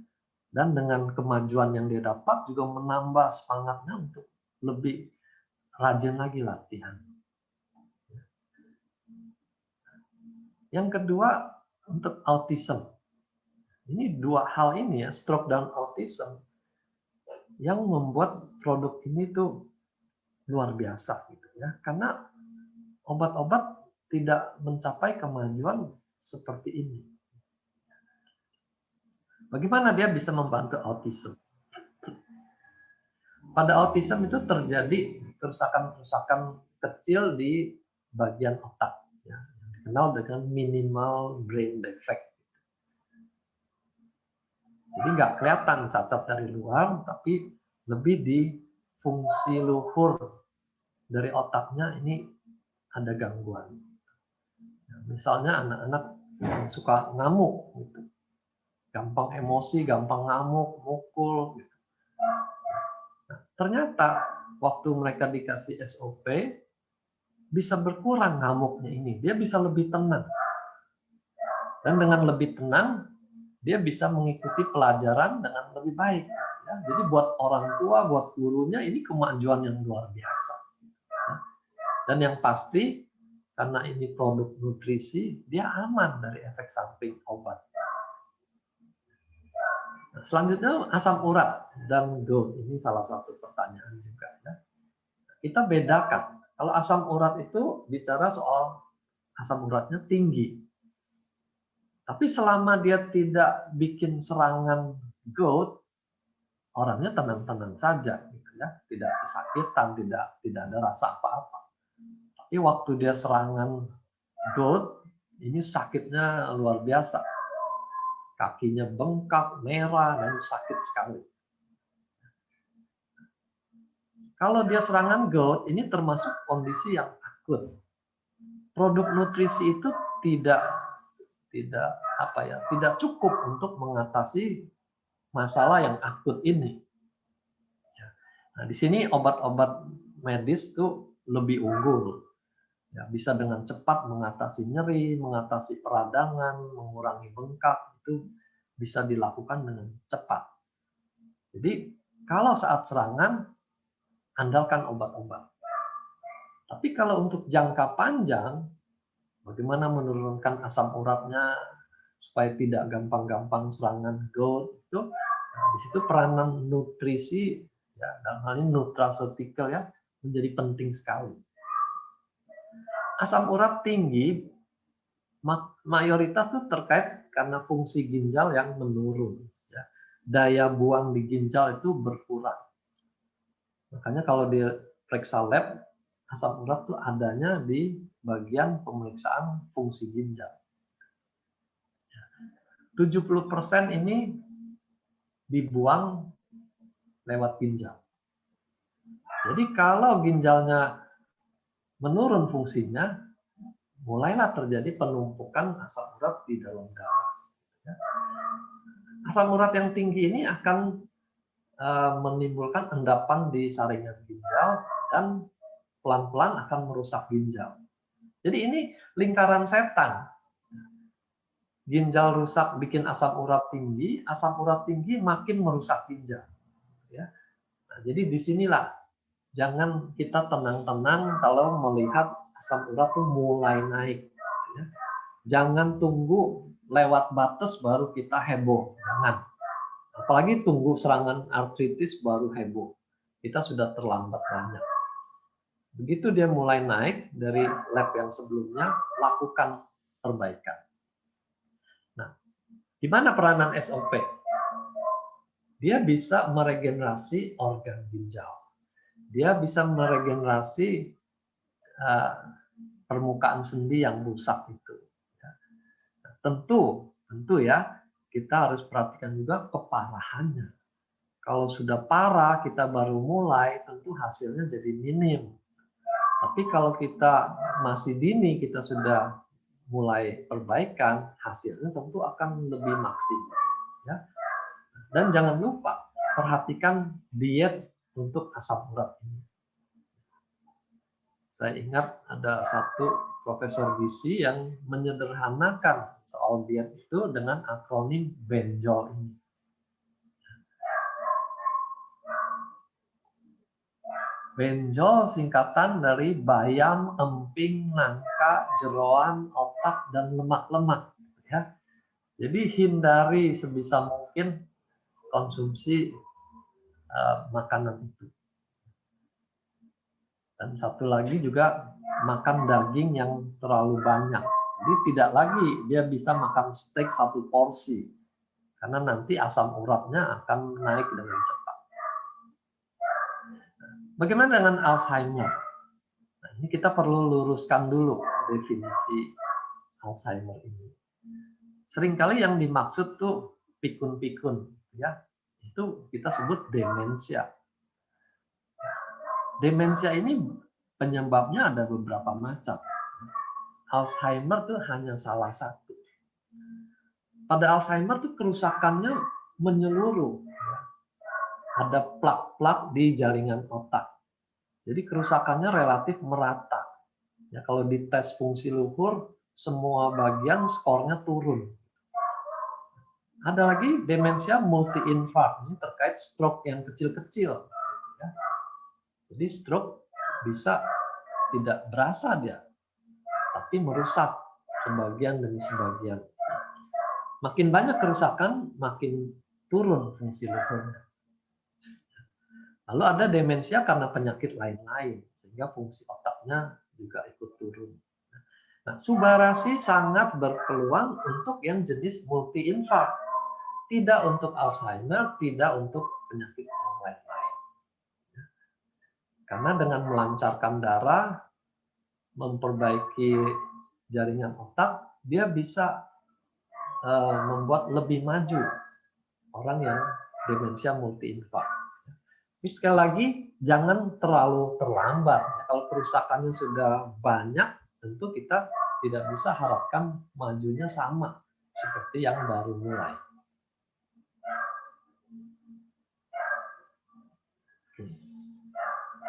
dan dengan kemajuan yang dia dapat juga menambah semangatnya untuk lebih rajin lagi latihan. Yang kedua, untuk autism. Ini dua hal ini ya, stroke dan autism, yang membuat produk ini tuh luar biasa gitu ya. Karena obat-obat tidak mencapai kemajuan seperti ini. Bagaimana dia bisa membantu autism? Pada autism itu terjadi kerusakan-kerusakan kecil di bagian otak, ya, yang dikenal dengan minimal brain defect. Jadi nggak kelihatan cacat dari luar, tapi lebih di fungsi luhur dari otaknya ini ada gangguan. Misalnya anak-anak yang suka ngamuk, gitu. Gampang emosi, gampang ngamuk, mukul. Gitu. Nah, ternyata waktu mereka dikasih SOP, bisa berkurang ngamuknya ini. Dia bisa lebih tenang. Dan dengan lebih tenang, dia bisa mengikuti pelajaran dengan lebih baik. Ya, jadi buat orang tua, buat gurunya, ini kemajuan yang luar biasa. Dan yang pasti, karena ini produk nutrisi, dia aman dari efek samping obat. Nah, selanjutnya asam urat dan GERD. Ini salah satu pertanyaan juga. Ya. Kita bedakan. Kalau asam urat itu bicara soal asam uratnya tinggi. Tapi selama dia tidak bikin serangan GERD, orangnya tenang-tenang saja, gitu ya, tidak kesakitan, tidak ada rasa apa-apa. Tapi waktu dia serangan GERD, ini sakitnya luar biasa, kakinya bengkak, merah, dan sakit sekali. Kalau dia serangan GERD, ini termasuk kondisi yang akut. Produk nutrisi itu tidak cukup untuk mengatasi masalah yang akut ini. Nah, di sini obat-obat medis tuh lebih unggul. Ya, bisa dengan cepat mengatasi nyeri, mengatasi peradangan, mengurangi bengkak, itu bisa dilakukan dengan cepat. Jadi, kalau saat serangan, andalkan obat-obat. Tapi kalau untuk jangka panjang, bagaimana menurunkan asam uratnya supaya tidak gampang-gampang serangan gout itu, nah, di situ peranan nutrisi, ya, dalam hal ini nutraceutical ya, menjadi penting sekali. Asam urat tinggi mayoritas itu terkait karena fungsi ginjal yang menurun. Ya. Daya buang di ginjal itu berkurang. Makanya kalau di periksa lab, asam urat itu adanya di bagian pemeriksaan fungsi ginjal. 70% ini dibuang lewat ginjal. Jadi kalau ginjalnya menurun fungsinya, mulailah terjadi penumpukan asam urat di dalam darah. Asam urat yang tinggi ini akan menimbulkan endapan di saringan ginjal dan pelan-pelan akan merusak ginjal. Jadi ini lingkaran setan. Ginjal rusak bikin asam urat tinggi makin merusak ginjal. Ya. Nah, jadi disinilah jangan kita tenang-tenang kalau melihat asam urat tuh mulai naik. Ya. Jangan tunggu lewat batas baru kita heboh. Jangan. Apalagi tunggu serangan artritis baru heboh. Kita sudah terlambat banyak. Begitu dia mulai naik dari lab yang sebelumnya, lakukan perbaikan. Nah, gimana peranan SOP? Dia bisa meregenerasi organ ginjal. Dia bisa meregenerasi permukaan sendi yang rusak itu. Nah, tentu ya, kita harus perhatikan juga keparahannya. Kalau sudah parah, kita baru mulai, tentu hasilnya jadi minim. Tapi kalau kita masih dini, kita sudah mulai perbaikan, hasilnya tentu akan lebih maksimal. Ya. Dan jangan lupa, perhatikan diet untuk asam urat ini. Saya ingat ada satu profesor gizi yang menyederhanakan soal diet itu dengan akronim benjol ini. Benjol singkatan dari bayam, emping, nangka, jeroan, otak, dan lemak-lemak. Ya. Jadi hindari sebisa mungkin konsumsi makanan itu. Dan satu lagi juga makan daging yang terlalu banyak. Jadi tidak lagi dia bisa makan steak 1 porsi. Karena nanti asam uratnya akan naik dengan cepat. Bagaimana dengan Alzheimer? Nah, ini kita perlu luruskan dulu definisi Alzheimer ini. Seringkali yang dimaksud tuh pikun-pikun, ya, itu kita sebut demensia. Demensia ini penyebabnya ada beberapa macam. Alzheimer tuh hanya salah satu. Pada Alzheimer tuh kerusakannya menyeluruh. Ada plak-plak di jaringan otak. Jadi kerusakannya relatif merata. Ya, kalau dites fungsi luhur, semua bagian skornya turun. Ada lagi demensia multi-infark. Ini terkait stroke yang kecil-kecil. Ya. Jadi stroke bisa tidak berasa dia, tapi merusak sebagian demi sebagian. Makin banyak kerusakan, makin turun fungsi luhurnya. Lalu ada demensia karena penyakit lain-lain, sehingga fungsi otaknya juga ikut turun. Nah, Subarashi sangat berpeluang untuk yang jenis multi-infark. Tidak untuk Alzheimer, tidak untuk penyakit yang lain-lain. Karena dengan melancarkan darah, memperbaiki jaringan otak, dia bisa membuat lebih maju orang yang demensia multi-infark. Tapi sekali lagi, jangan terlalu terlambat. Kalau kerusakannya sudah banyak, tentu kita tidak bisa harapkan majunya sama seperti yang baru mulai.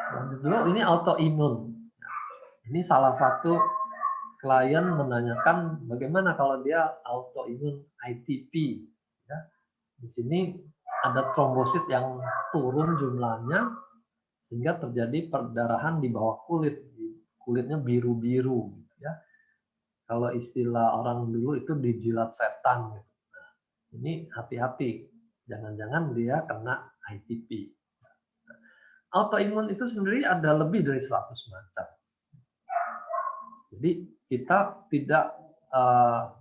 Lanjut dulu, ini autoimun. Ini salah satu klien menanyakan bagaimana kalau dia autoimun ITP. Ya. Di sini ada trombosit yang turun jumlahnya sehingga terjadi perdarahan di bawah kulit, kulitnya biru-biru. Ya. Kalau istilah orang dulu itu dijilat setan. Nah, ini hati-hati, jangan-jangan dia kena ITP. Autoimun itu sendiri ada lebih dari 100 macam. Jadi kita tidak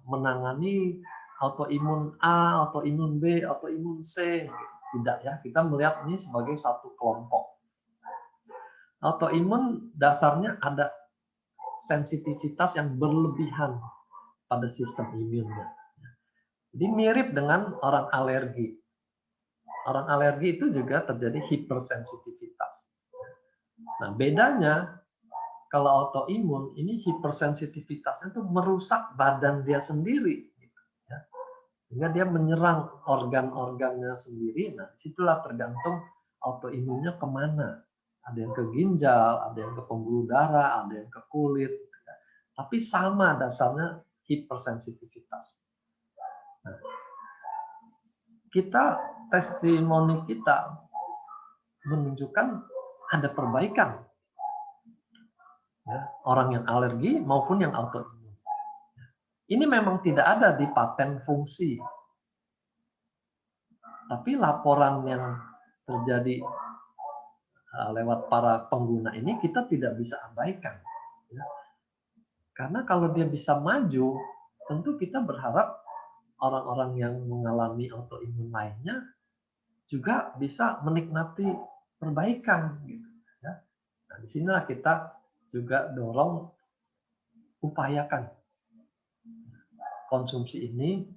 menangani autoimun A, autoimun B, autoimun C, tidak ya. Kita melihat ini sebagai satu kelompok. Autoimun dasarnya ada sensitivitas yang berlebihan pada sistem imunnya. Jadi mirip dengan orang alergi. Orang alergi itu juga terjadi hipersensitivitas. Nah, bedanya kalau autoimun ini hipersensitivitasnya itu merusak badan dia sendiri, ya. Sehingga dia menyerang organ-organnya sendiri. Nah, disitulah tergantung autoimunnya kemana. Ada yang ke ginjal, ada yang ke pembuluh darah, ada yang ke kulit. Ya. Tapi sama dasarnya hipersensitivitas. Nah, testimoni kita menunjukkan ada perbaikan. Ya, orang yang alergi maupun yang autoimun. Ini memang tidak ada di paten fungsi. Tapi laporan yang terjadi lewat para pengguna ini kita tidak bisa abaikan. Ya. Karena kalau dia bisa maju, tentu kita berharap orang-orang yang mengalami autoimun lainnya juga bisa menikmati perbaikan. Gitu, ya. Nah, disinilah kita juga dorong, upayakan konsumsi ini,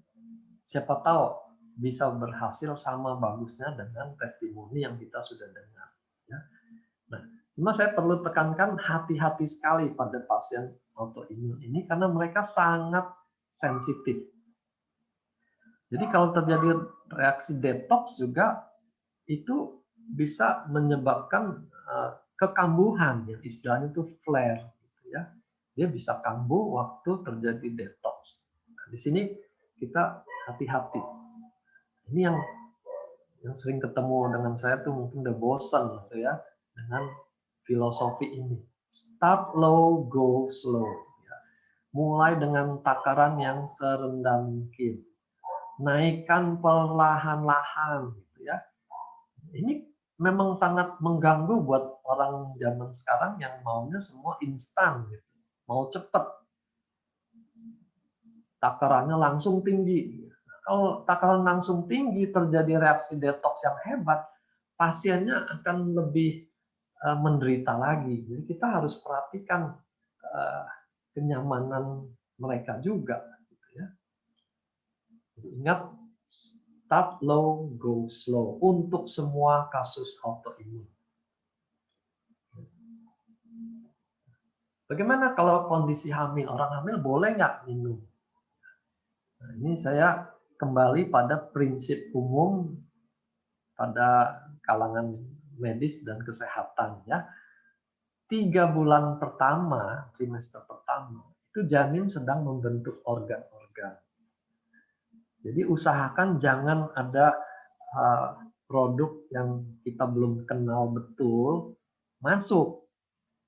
siapa tahu bisa berhasil sama bagusnya dengan testimoni yang kita sudah dengar. Ya. Nah, cuma saya perlu tekankan hati-hati sekali pada pasien autoimun ini karena mereka sangat sensitif. Jadi kalau terjadi reaksi detox juga itu bisa menyebabkan kekambuhan, yang istilahnya itu flare, gitu ya. Dia bisa kambuh waktu terjadi detox. Nah, di sini kita hati-hati. Ini yang sering ketemu dengan saya tuh mungkin udah bosan gitu ya dengan filosofi ini. Start low, go slow. Ya. Mulai dengan takaran yang serendah mungkin. Naikkan perlahan-lahan gitu ya. Ini memang sangat mengganggu buat orang zaman sekarang yang maunya semua instan gitu. Mau cepat. Takarannya langsung tinggi. Kalau takaran langsung tinggi terjadi reaksi detox yang hebat, pasiennya akan lebih menderita lagi. Jadi kita harus perhatikan kenyamanan mereka juga. Gitu ya. Ingat, start low, go slow untuk semua kasus autoimun. Bagaimana kalau kondisi hamil? Orang hamil boleh nggak minum? Nah, ini saya kembali pada prinsip umum pada kalangan medis dan kesehatan ya. 3 bulan pertama, trimester pertama, itu janin sedang membentuk organ-organ. Jadi usahakan jangan ada produk yang kita belum kenal betul masuk.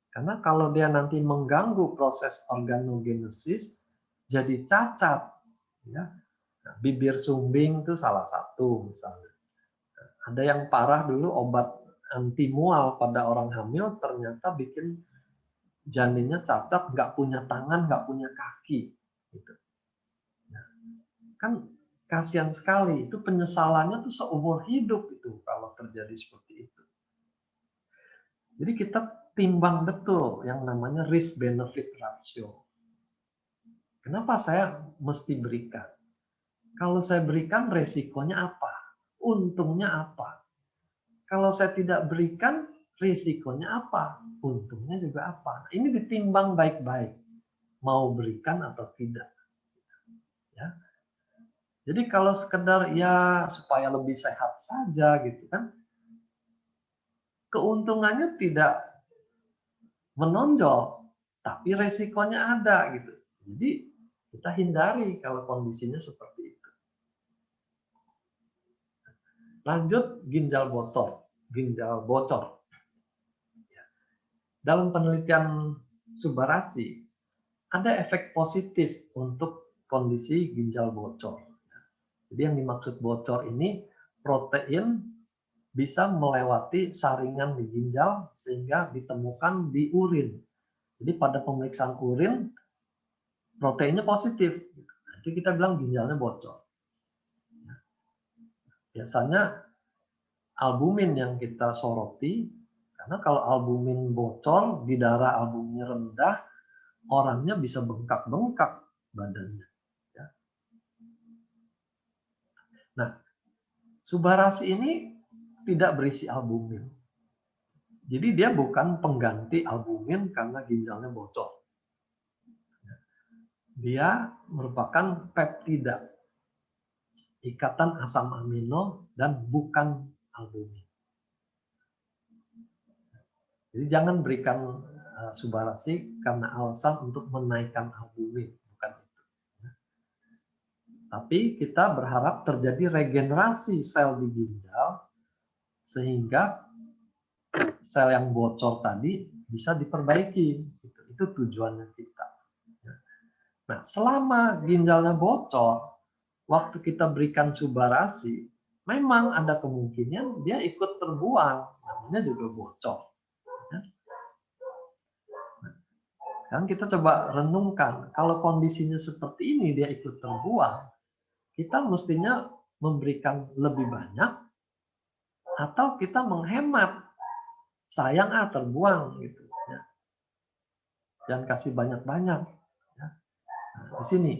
Karena kalau dia nanti mengganggu proses organogenesis, jadi cacat. Ya. Nah, bibir sumbing itu salah satu misalnya. Ada yang parah dulu obat anti mual pada orang hamil ternyata bikin janinnya cacat, nggak punya tangan, nggak punya kaki. Gitu. Nah, kan kasihan sekali, itu penyesalannya tuh seumur hidup itu kalau terjadi seperti itu. Jadi kita timbang betul yang namanya risk benefit ratio. Kenapa saya mesti berikan? Kalau saya berikan resikonya apa? Untungnya apa? Kalau saya tidak berikan resikonya apa? Untungnya juga apa? Ini ditimbang baik-baik. Mau berikan atau tidak. Ya. Jadi kalau sekedar ya supaya lebih sehat saja gitu kan, keuntungannya tidak menonjol, tapi resikonya ada gitu. Jadi kita hindari kalau kondisinya seperti itu. Lanjut ginjal bocor, ginjal bocor. Dalam penelitian Subbarasi ada efek positif untuk kondisi ginjal bocor. Jadi yang dimaksud bocor ini protein bisa melewati saringan di ginjal sehingga ditemukan di urin. Jadi pada pemeriksaan urin proteinnya positif. Nanti kita bilang ginjalnya bocor. Biasanya albumin yang kita soroti, karena kalau albumin bocor, di darah albuminnya rendah, orangnya bisa bengkak-bengkak badannya. Ya. Nah, Subbarasi ini tidak berisi albumin. Jadi dia bukan pengganti albumin karena ginjalnya bocor. Dia merupakan peptida, ikatan asam amino dan bukan albumin. Jadi jangan berikan Subbarasi karena alasan untuk menaikkan albumin, bukan itu. Tapi kita berharap terjadi regenerasi sel di ginjal sehingga sel yang bocor tadi bisa diperbaiki. Itu tujuannya kita. Nah, selama ginjalnya bocor, waktu kita berikan Subbarasi, memang ada kemungkinan dia ikut terbuang, namanya juga bocor. Kan kita coba renungkan, kalau kondisinya seperti ini dia ikut terbuang, kita mestinya memberikan lebih banyak atau kita menghemat, sayang terbuang gitu ya. Jangan kasih banyak-banyak ya. Nah, di sini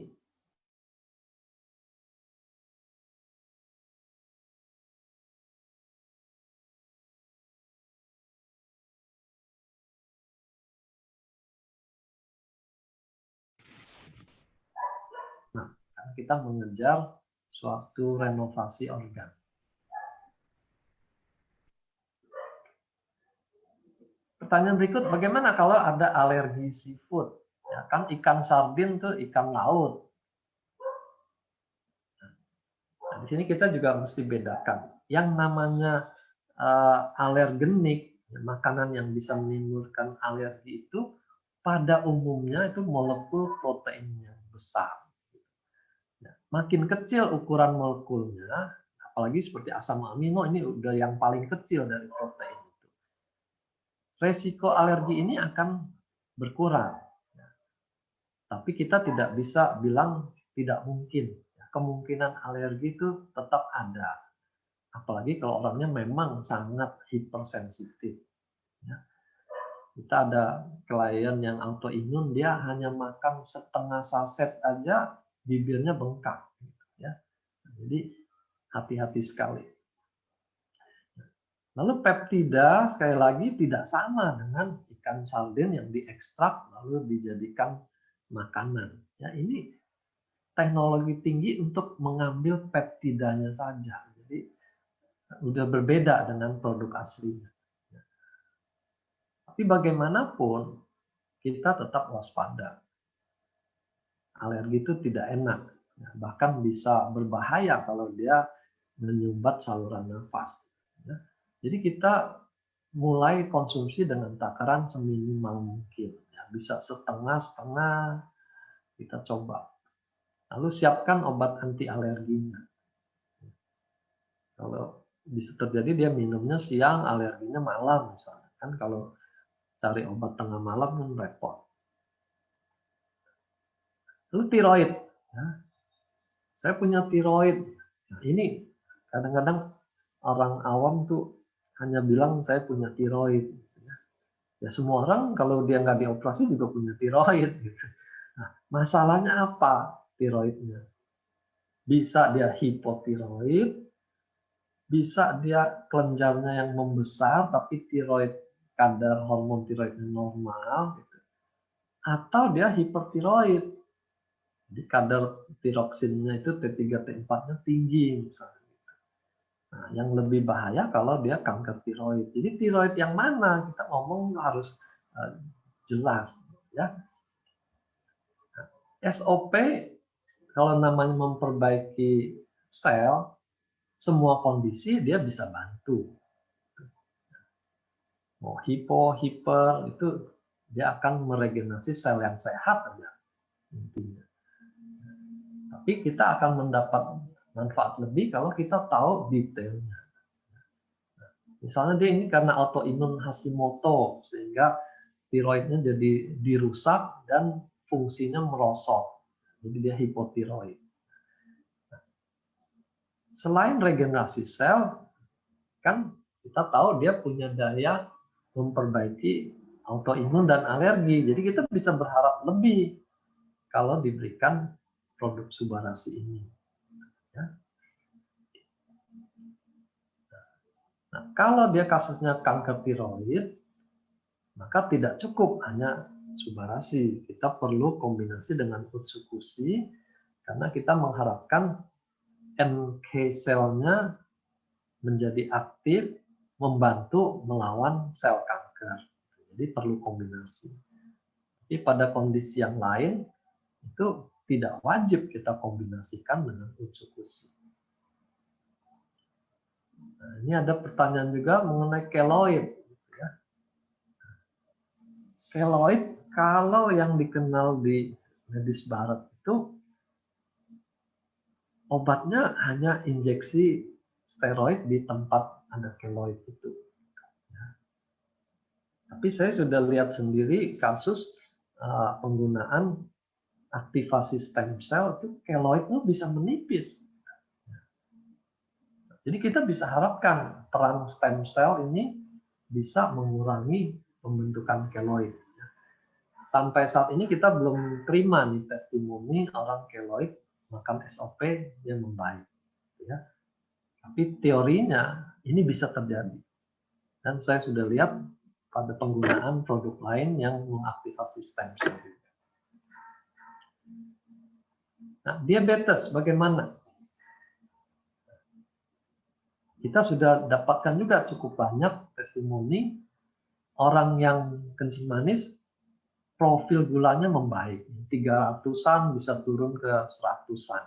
kita mengejar suatu renovasi organ. Pertanyaan berikut, bagaimana kalau ada alergi seafood? Ya, kan ikan sardin tuh ikan laut. Nah, di sini kita juga mesti bedakan. Yang namanya alergenik, makanan yang bisa menimbulkan alergi itu pada umumnya itu molekul protein yang besar. Makin kecil ukuran molekulnya, apalagi seperti asam amino, ini udah yang paling kecil dari protein itu. Resiko alergi ini akan berkurang. Tapi kita tidak bisa bilang tidak mungkin. Kemungkinan alergi itu tetap ada. Apalagi kalau orangnya memang sangat hipersensitif. Kita ada klien yang autoimun, dia hanya makan setengah saset aja, bibirnya bengkak. Jadi hati-hati sekali. Lalu peptida sekali lagi tidak sama dengan ikan sardin yang diekstrak lalu dijadikan makanan. Ya, ini teknologi tinggi untuk mengambil peptidanya saja. Jadi udah berbeda dengan produk aslinya. Tapi bagaimanapun kita tetap waspada. Alergi itu tidak enak, bahkan bisa berbahaya kalau dia menyumbat saluran nafas. Jadi kita mulai konsumsi dengan takaran seminimal mungkin. Ya, bisa setengah-setengah kita coba. Lalu siapkan obat anti alerginya. Kalau bisa terjadi dia minumnya siang, alerginya malam misalnya. Kan kalau cari obat tengah malam kan repot. Lalu tiroid. Ya. Saya punya tiroid. Nah, ini kadang-kadang orang awam tuh hanya bilang saya punya tiroid. Ya semua orang kalau dia nggak dioperasi juga punya tiroid. Gitu. Nah, masalahnya apa tiroidnya? Bisa dia hipotiroid, bisa dia kelenjarnya yang membesar tapi tiroid kadar hormon tiroidnya normal, gitu. Atau dia hipertiroid, jadi kadar tiroksinnya itu T3 T4-nya tinggi misalnya. Nah, yang lebih bahaya kalau dia kanker tiroid. Jadi tiroid yang mana? Kita ngomong harus jelas, ya. SOP kalau namanya memperbaiki sel, semua kondisi dia bisa bantu. Mau hipo, hiper, itu dia akan meregenerasi sel yang sehat aja intinya. Tapi kita akan mendapat manfaat lebih kalau kita tahu detailnya. Misalnya dia ini karena autoimun Hashimoto, sehingga tiroidnya jadi dirusak dan fungsinya merosot. Jadi dia hipotiroid. Selain regenerasi sel, kan kita tahu dia punya daya memperbaiki autoimun dan alergi. Jadi kita bisa berharap lebih kalau diberikan produk Subarasi ini. Ya. Nah, kalau dia kasusnya kanker tiroid, maka tidak cukup hanya Subarasi. Kita perlu kombinasi dengan Utsukushi karena kita mengharapkan NK selnya menjadi aktif, membantu melawan sel kanker. Jadi perlu kombinasi. Tapi pada kondisi yang lain, itu tidak wajib kita kombinasikan dengan Utsukushi. Nah, ini ada pertanyaan juga mengenai keloid. Ya. Keloid, kalau yang dikenal di medis barat itu, obatnya hanya injeksi steroid di tempat ada keloid itu. Ya. Tapi saya sudah lihat sendiri kasus penggunaan aktivasi stem cell itu keloidnya bisa menipis. Jadi kita bisa harapkan peran stem cell ini bisa mengurangi pembentukan keloid. Sampai saat ini kita belum terima nih testimoni orang keloid makan SOP yang membaik. Ya. Tapi teorinya ini bisa terjadi. Dan saya sudah lihat pada penggunaan produk lain yang mengaktifasi stem cell. Nah, diabetes bagaimana? Kita sudah dapatkan juga cukup banyak testimoni orang yang kencing manis, profil gulanya membaik. 300-an bisa turun ke 100-an.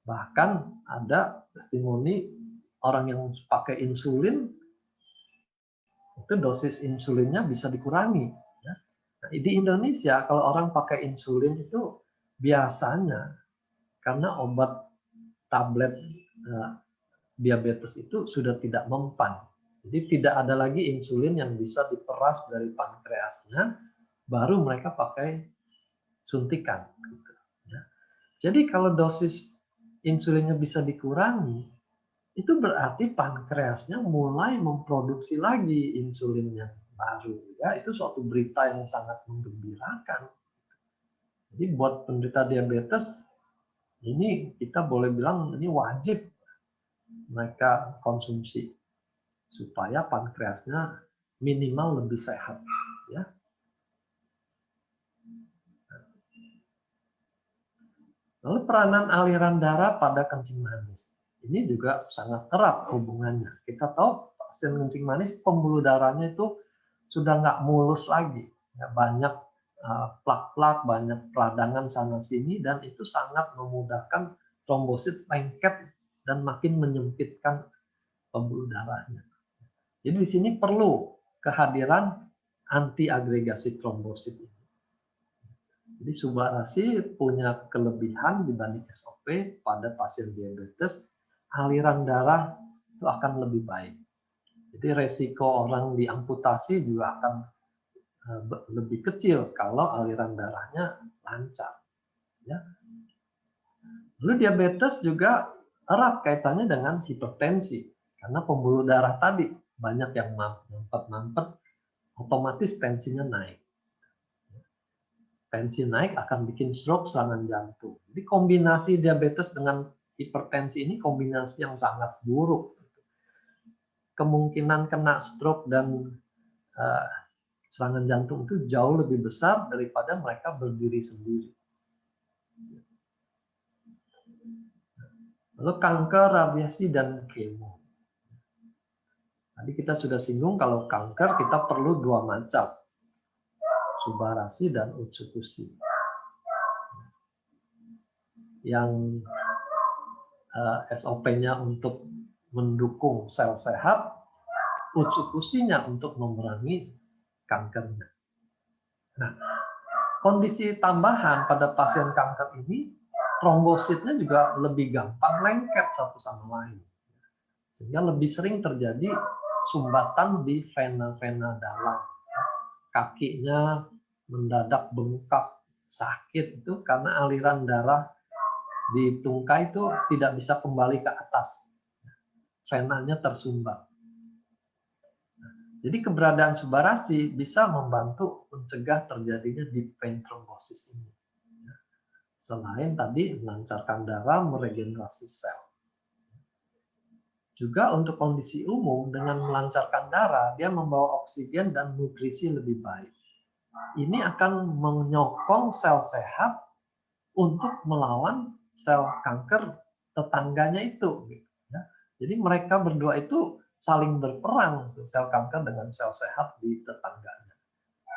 Bahkan ada testimoni orang yang pakai insulin, itu dosis insulinnya bisa dikurangi. Nah, di Indonesia kalau orang pakai insulin itu biasanya karena obat tablet diabetes itu sudah tidak mempan. Jadi tidak ada lagi insulin yang bisa diperas dari pankreasnya, baru mereka pakai suntikan. Jadi kalau dosis insulinnya bisa dikurangi, itu berarti pankreasnya mulai memproduksi lagi insulin yang baru. Ya, itu suatu berita yang sangat menggembirakan. Jadi buat penderita diabetes, ini kita boleh bilang ini wajib mereka konsumsi supaya pankreasnya minimal lebih sehat, ya. Lalu peranan aliran darah pada kencing manis, ini juga sangat erat hubungannya. Kita tahu pasien kencing manis pembuluh darahnya itu sudah nggak mulus lagi, ya, banyak plak-plak, banyak peradangan sana sini, dan itu sangat memudahkan trombosit lengket dan makin menyempitkan pembuluh darahnya. Jadi di sini perlu kehadiran antiagregasi trombosit. Jadi Subarasi punya kelebihan dibanding SOP pada pasien diabetes, aliran darah itu akan lebih baik. Jadi resiko orang diamputasi juga akan lebih kecil kalau aliran darahnya lancar. Ya. Lalu diabetes juga erat kaitannya dengan hipertensi, karena pembuluh darah tadi banyak yang mampet-mampet, otomatis tensinya naik. Tensi naik akan bikin stroke, serangan jantung. Jadi kombinasi diabetes dengan hipertensi ini kombinasi yang sangat buruk. Kemungkinan kena stroke dan serangan jantung itu jauh lebih besar daripada mereka berdiri sendiri. Lalu kanker, radiasi, dan kemo. Tadi kita sudah singgung kalau kanker kita perlu dua macam. Subarashi dan Utsukushi. Yang SOP-nya untuk mendukung sel sehat, Utsukushi-nya untuk memerangi kankernya. Nah, kondisi tambahan pada pasien kanker ini, trombositnya juga lebih gampang lengket satu sama lain. Sehingga lebih sering terjadi sumbatan di vena-vena dalam. Kakinya mendadak bengkak, sakit itu karena aliran darah di tungkai itu tidak bisa kembali ke atas. Venanya tersumbat. Jadi keberadaan Subarashi bisa membantu mencegah terjadinya deep vein thrombosis ini. Selain tadi melancarkan darah, meregenerasi sel. Juga untuk kondisi umum, dengan melancarkan darah, dia membawa oksigen dan nutrisi lebih baik. Ini akan menyokong sel sehat untuk melawan sel kanker tetangganya itu. Jadi mereka berdua itu saling berperang, sel kanker dengan sel sehat di tetangganya.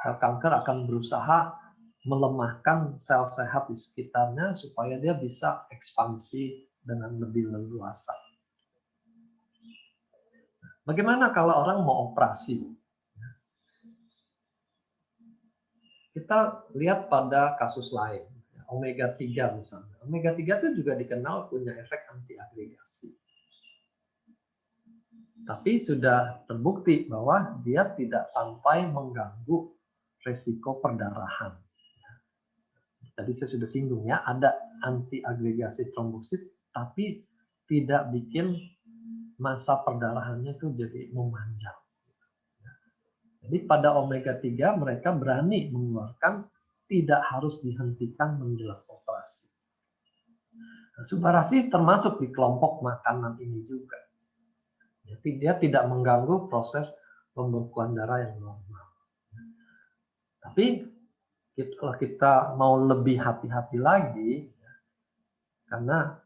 Sel kanker akan berusaha melemahkan sel sehat di sekitarnya supaya dia bisa ekspansi dengan lebih leluasa. Bagaimana kalau orang mau operasi? Kita lihat pada kasus lain, omega 3 misalnya. Omega 3 itu juga dikenal punya efek antiagregasi. Tapi sudah terbukti bahwa dia tidak sampai mengganggu resiko perdarahan. Tadi saya sudah singgung ya, ada antiagregasi trombosit, tapi tidak bikin masa perdarahannya itu jadi memanjang. Jadi pada omega 3 mereka berani mengeluarkan tidak harus dihentikan menjelang operasi. Nah, Subarashi termasuk di kelompok makanan ini juga. Jadi dia tidak mengganggu proses pembekuan darah yang normal. Tapi kalau kita mau lebih hati-hati lagi, karena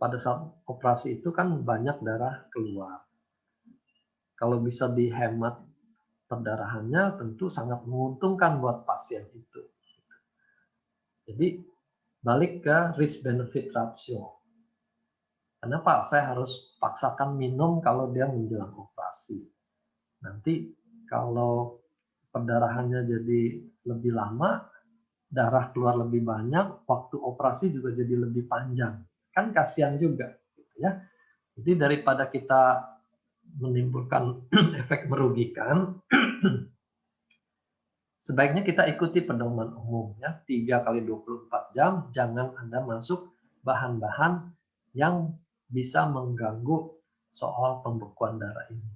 pada saat operasi itu kan banyak darah keluar. Kalau bisa dihemat perdarahannya, tentu sangat menguntungkan buat pasien itu. Jadi balik ke risk-benefit ratio. Kenapa saya harus paksakan minum kalau dia menjelang operasi? Nanti kalau perdarahannya jadi lebih lama, darah keluar lebih banyak, waktu operasi juga jadi lebih panjang. Kan kasihan juga, gitu ya. Jadi daripada kita menimbulkan efek merugikan, sebaiknya kita ikuti pedoman umum ya, 3 kali 24 jam, jangan Anda masuk bahan-bahan yang bisa mengganggu soal pembekuan darah ini.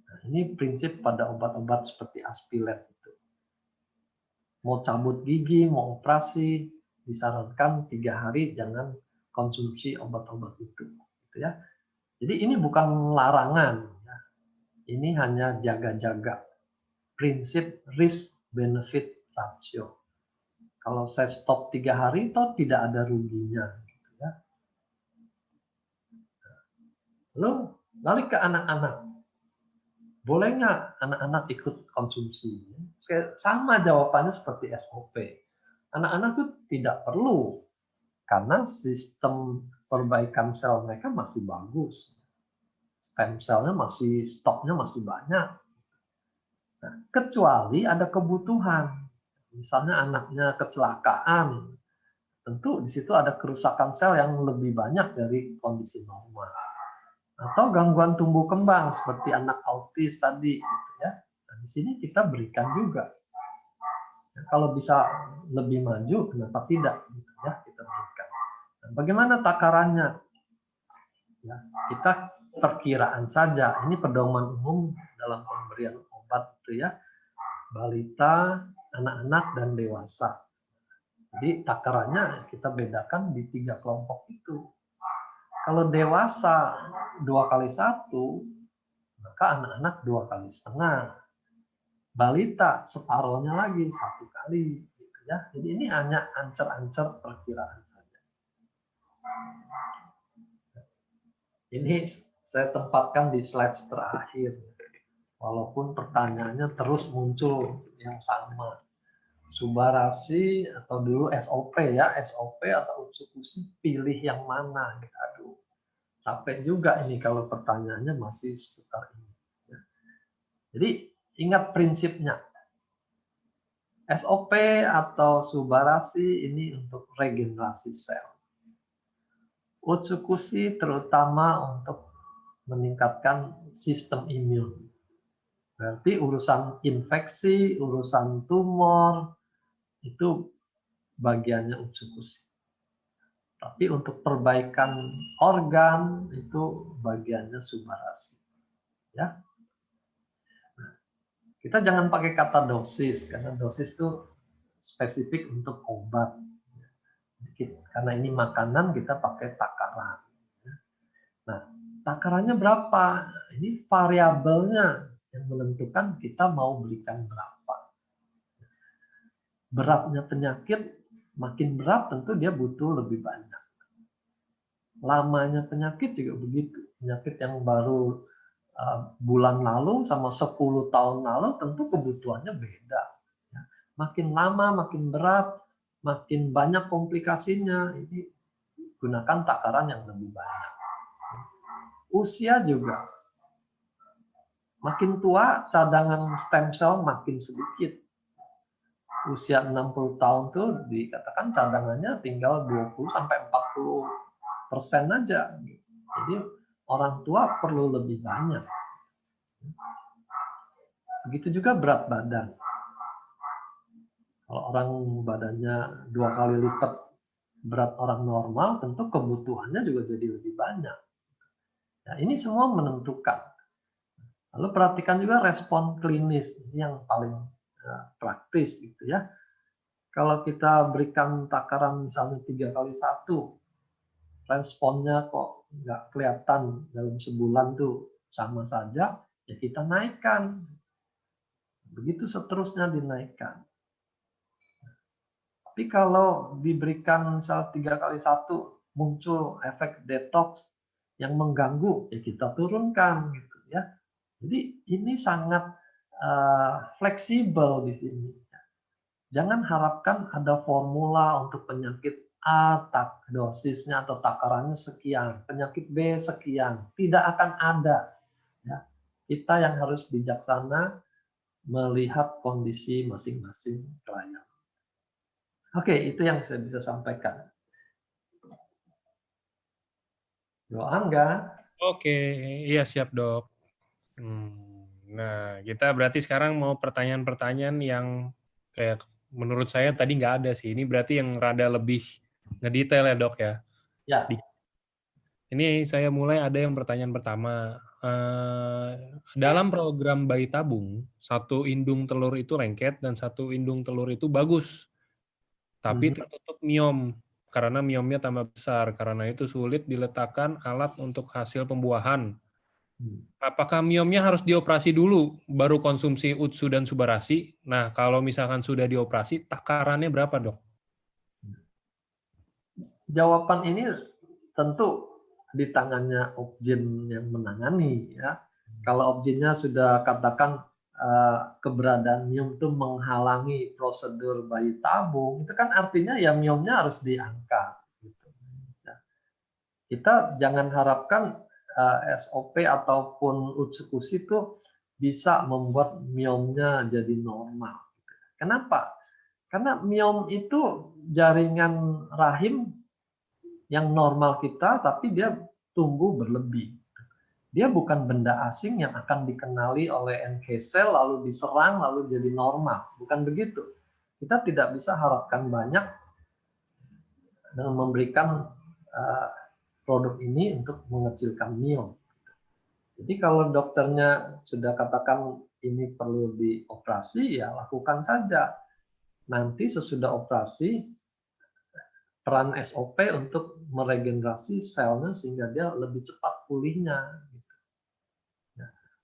Nah, ini prinsip pada obat-obat seperti Aspilet itu. Mau cabut gigi, mau operasi, disarankan 3 hari jangan konsumsi obat-obat itu. Gitu ya. Jadi ini bukan larangan, ya. Ini hanya jaga-jaga. Prinsip risk-benefit ratio. Kalau saya stop 3 hari, toh tidak ada ruginya. Gitu ya. Lalu balik ke anak-anak. Boleh nggak anak-anak ikut konsumsi? Sama jawabannya seperti SOP. Anak-anak itu tidak perlu, karena sistem perbaikan sel mereka masih bagus. Stem cell-nya masih, stoknya masih banyak. Nah, kecuali ada kebutuhan. Misalnya anaknya kecelakaan, tentu di situ ada kerusakan sel yang lebih banyak dari kondisi normal. Atau gangguan tumbuh kembang seperti anak autis tadi, gitu ya. Nah, di sini kita berikan juga. Nah, kalau bisa lebih maju, kenapa tidak? Gitu ya, kita berikan. Nah, bagaimana takarannya? Ya, kita perkiraan saja. Ini pedoman umum dalam pemberian obat itu ya. Balita, anak-anak, dan dewasa. Jadi takarannya kita bedakan di 3 kelompok itu. Kalau dewasa 2 kali 1, maka anak-anak 2 kali setengah. Balita separohnya lagi 1 kali. Gitu ya. Jadi ini hanya ancer-ancer perkiraan saja. Ini saya tempatkan di slide terakhir. Walaupun pertanyaannya terus muncul yang sama. Subarasi atau dulu SOP ya, SOP atau Utsukushi, pilih yang mana? Aduh, capek juga ini kalau pertanyaannya masih seputar ini. Jadi ingat prinsipnya. SOP atau Subarasi ini untuk regenerasi sel. Utsukushi terutama untuk meningkatkan sistem imun. Berarti urusan infeksi, urusan tumor, itu bagiannya Utsukushi. Tapi untuk perbaikan organ, itu bagiannya Subarasi. Ya. Kita jangan pakai kata dosis, karena dosis itu spesifik untuk obat. Karena ini makanan, kita pakai takaran. Nah, takarannya berapa? Ini variabelnya yang menentukan kita mau belikan berapa. Beratnya penyakit, makin berat tentu dia butuh lebih banyak. Lamanya penyakit juga begitu. Penyakit yang baru bulan lalu sama 10 tahun lalu tentu kebutuhannya beda. Makin lama, makin berat, makin banyak komplikasinya. Ini gunakan takaran yang lebih banyak. Usia juga. Makin tua, cadangan stem cell makin sedikit. Usia 60 tahun tuh dikatakan cadangannya tinggal 20-40% aja. Jadi orang tua perlu lebih banyak. Begitu juga berat badan. Kalau orang badannya 2 kali lipat berat orang normal, tentu kebutuhannya juga jadi lebih banyak. Nah, ini semua menentukan. Lalu perhatikan juga respon klinis, ini yang paling praktis gitu ya. Kalau kita berikan takaran misalnya 3x1, responnya kok nggak kelihatan dalam sebulan tuh sama saja, ya kita naikkan. Begitu seterusnya dinaikkan. Tapi kalau diberikan misal 3x1 muncul efek detox yang mengganggu, ya kita turunkan gitu ya. Jadi ini sangat fleksibel di sini. Jangan harapkan ada formula untuk penyakit A, dosisnya atau takarannya sekian, penyakit B sekian, tidak akan ada. Ya. Kita yang harus bijaksana melihat kondisi masing-masing klien. Oke, itu yang saya bisa sampaikan. Angga. Oke, iya siap dok. Nah, kita berarti sekarang mau pertanyaan-pertanyaan yang kayak menurut saya tadi nggak ada sih. Ini berarti yang rada lebih ngedetail ya dok ya. Ya. Ini saya mulai ada yang pertanyaan pertama. Dalam program bayi tabung, satu indung telur itu lengket dan satu indung telur itu bagus. Tapi tertutup miom. Karena miomnya tambah besar. Karena itu sulit diletakkan alat untuk hasil pembuahan. Apakah miomnya harus dioperasi dulu, baru konsumsi Utsu dan Subarasi? Nah, kalau misalkan sudah dioperasi, takarannya berapa, dok? Jawaban ini tentu di tangannya Opjin yang menangani. Ya. Kalau Opjinnya sudah katakan keberadaan miom itu menghalangi prosedur bayi tabung, itu kan artinya ya miomnya harus diangkat. Gitu. Ya. Kita jangan harapkan SOP ataupun Utsukushi itu bisa membuat miomnya jadi normal. Kenapa? Karena miom itu jaringan rahim yang normal kita, tapi dia tumbuh berlebih. Dia bukan benda asing yang akan dikenali oleh NK cell, lalu diserang, lalu jadi normal. Bukan begitu. Kita tidak bisa harapkan banyak dengan memberikan produk ini untuk mengecilkan miom. Jadi kalau dokternya sudah katakan ini perlu dioperasi, ya lakukan saja. Nanti sesudah operasi, peran SOP untuk meregenerasi selnya sehingga dia lebih cepat pulihnya.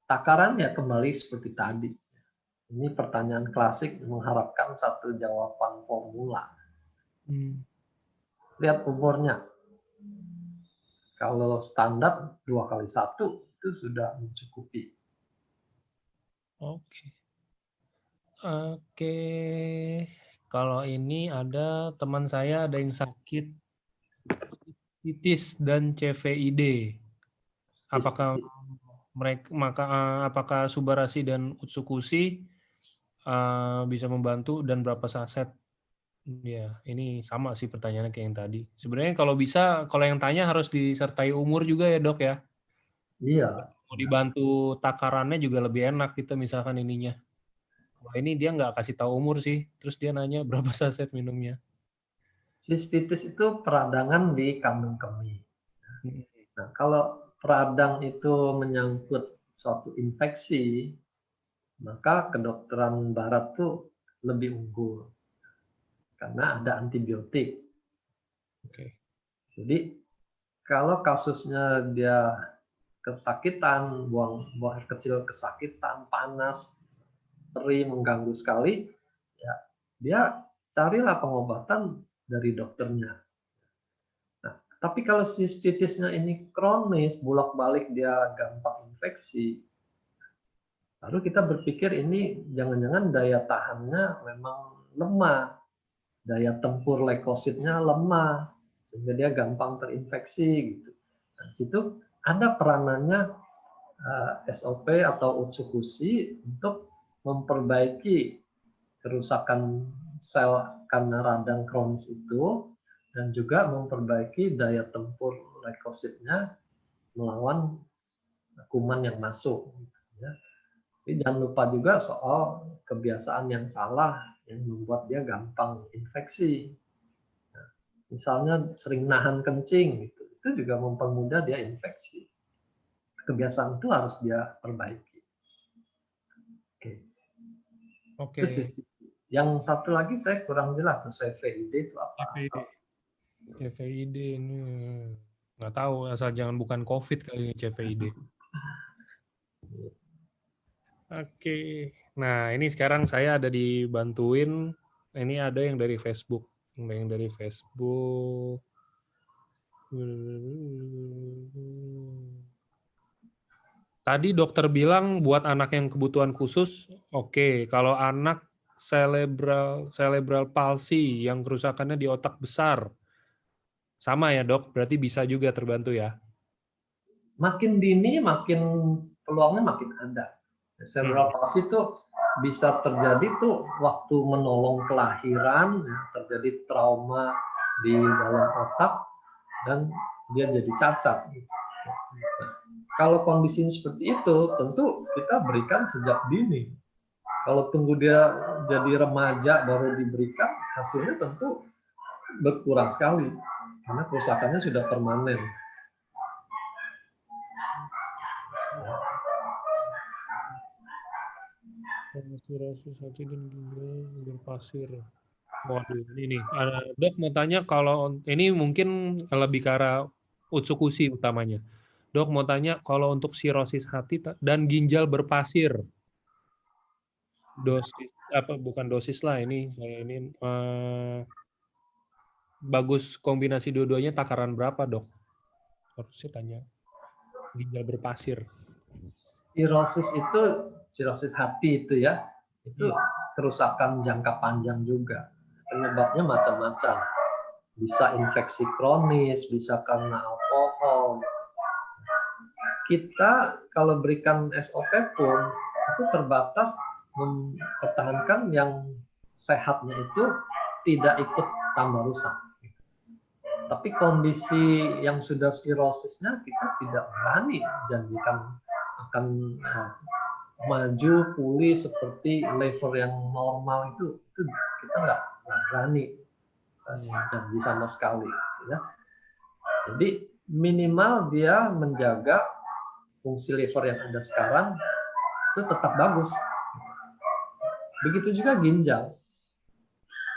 Takaran ya kembali seperti tadi. Ini pertanyaan klasik mengharapkan satu jawaban formula. Lihat umurnya. Kalau standar 2x1 itu sudah mencukupi. Oke. Kalau ini ada teman saya ada yang sakit sistitis dan CVID. Apakah Sistitis. apakah Subarasi dan Utsukushi bisa membantu dan berapa saset? Ya, ini sama sih pertanyaannya kayak yang tadi. Sebenarnya kalau bisa, kalau yang tanya harus disertai umur juga ya dok ya. Iya. Mau dibantu takarannya juga lebih enak kita misalkan ininya. Kalau ini dia nggak kasih tahu umur sih, terus dia nanya berapa saset minumnya. Sistitis itu peradangan di kandung kemih. Hmm. Nah, kalau radang itu menyangkut suatu infeksi, maka kedokteran barat tuh lebih unggul karena ada antibiotik. Oke. Jadi kalau kasusnya dia kesakitan, buang air kecil kesakitan, panas, perih, mengganggu sekali, ya dia carilah pengobatan dari dokternya. Nah, tapi kalau sistitisnya ini kronis, bolak-balik dia gampang infeksi, lalu kita berpikir ini jangan-jangan daya tahannya memang lemah, daya tempur leukositnya lemah, sehingga dia gampang terinfeksi gitu. Nah, situ ada peranannya SOP atau Utsukushi untuk memperbaiki kerusakan sel karena radang kronis itu dan juga memperbaiki daya tempur leukositnya melawan kuman yang masuk. Ya. Jadi jangan lupa juga soal kebiasaan yang salah yang membuat dia gampang infeksi. Nah, misalnya sering nahan kencing, gitu. Itu juga mempermudah dia infeksi. Kebiasaan itu harus dia perbaiki. Oke. Terus Oke. yang satu lagi saya kurang jelas, CVID itu apa? CVID. CVID ini nggak tahu, asal jangan bukan COVID kali ini CVID. Oke. Nah, ini sekarang saya ada dibantuin. Ini ada yang dari Facebook. Ada yang dari Facebook. Tadi dokter bilang buat anak yang kebutuhan khusus, oke. Kalau anak cerebral palsy yang kerusakannya di otak besar, sama ya dok, berarti bisa juga terbantu ya. Makin dini, makin peluangnya makin ada. Cerebral palsy itu bisa terjadi tuh waktu menolong kelahiran, terjadi trauma di dalam otak dan dia jadi cacat. Nah, kalau kondisinya seperti itu, tentu kita berikan sejak dini. Kalau tunggu dia jadi remaja baru diberikan, hasilnya tentu berkurang sekali karena kerusakannya sudah permanen. Cirrhosis hati dan ginjal berpasir. Waduh, ini dok mau tanya kalau ini mungkin lebih ke arah Utsukushi utamanya. Dok mau tanya kalau untuk sirosis hati dan ginjal berpasir, dosis apa bukan dosis lah ini saya ini bagus kombinasi dua-duanya takaran berapa dok? Harusnya tanya ginjal berpasir. Sirosis hati itu ya, itu kerusakan jangka panjang juga. Penyebabnya macam-macam. Bisa infeksi kronis, bisa karena alkohol. Kita kalau berikan SOP pun itu terbatas mempertahankan yang sehatnya itu tidak ikut tambah rusak. Tapi kondisi yang sudah sirosisnya kita tidak berani janjikan akan maju pulih seperti level yang normal itu kita nggak berani janji sama sekali ya. Jadi minimal dia menjaga fungsi liver yang ada sekarang itu tetap bagus. Begitu juga ginjal.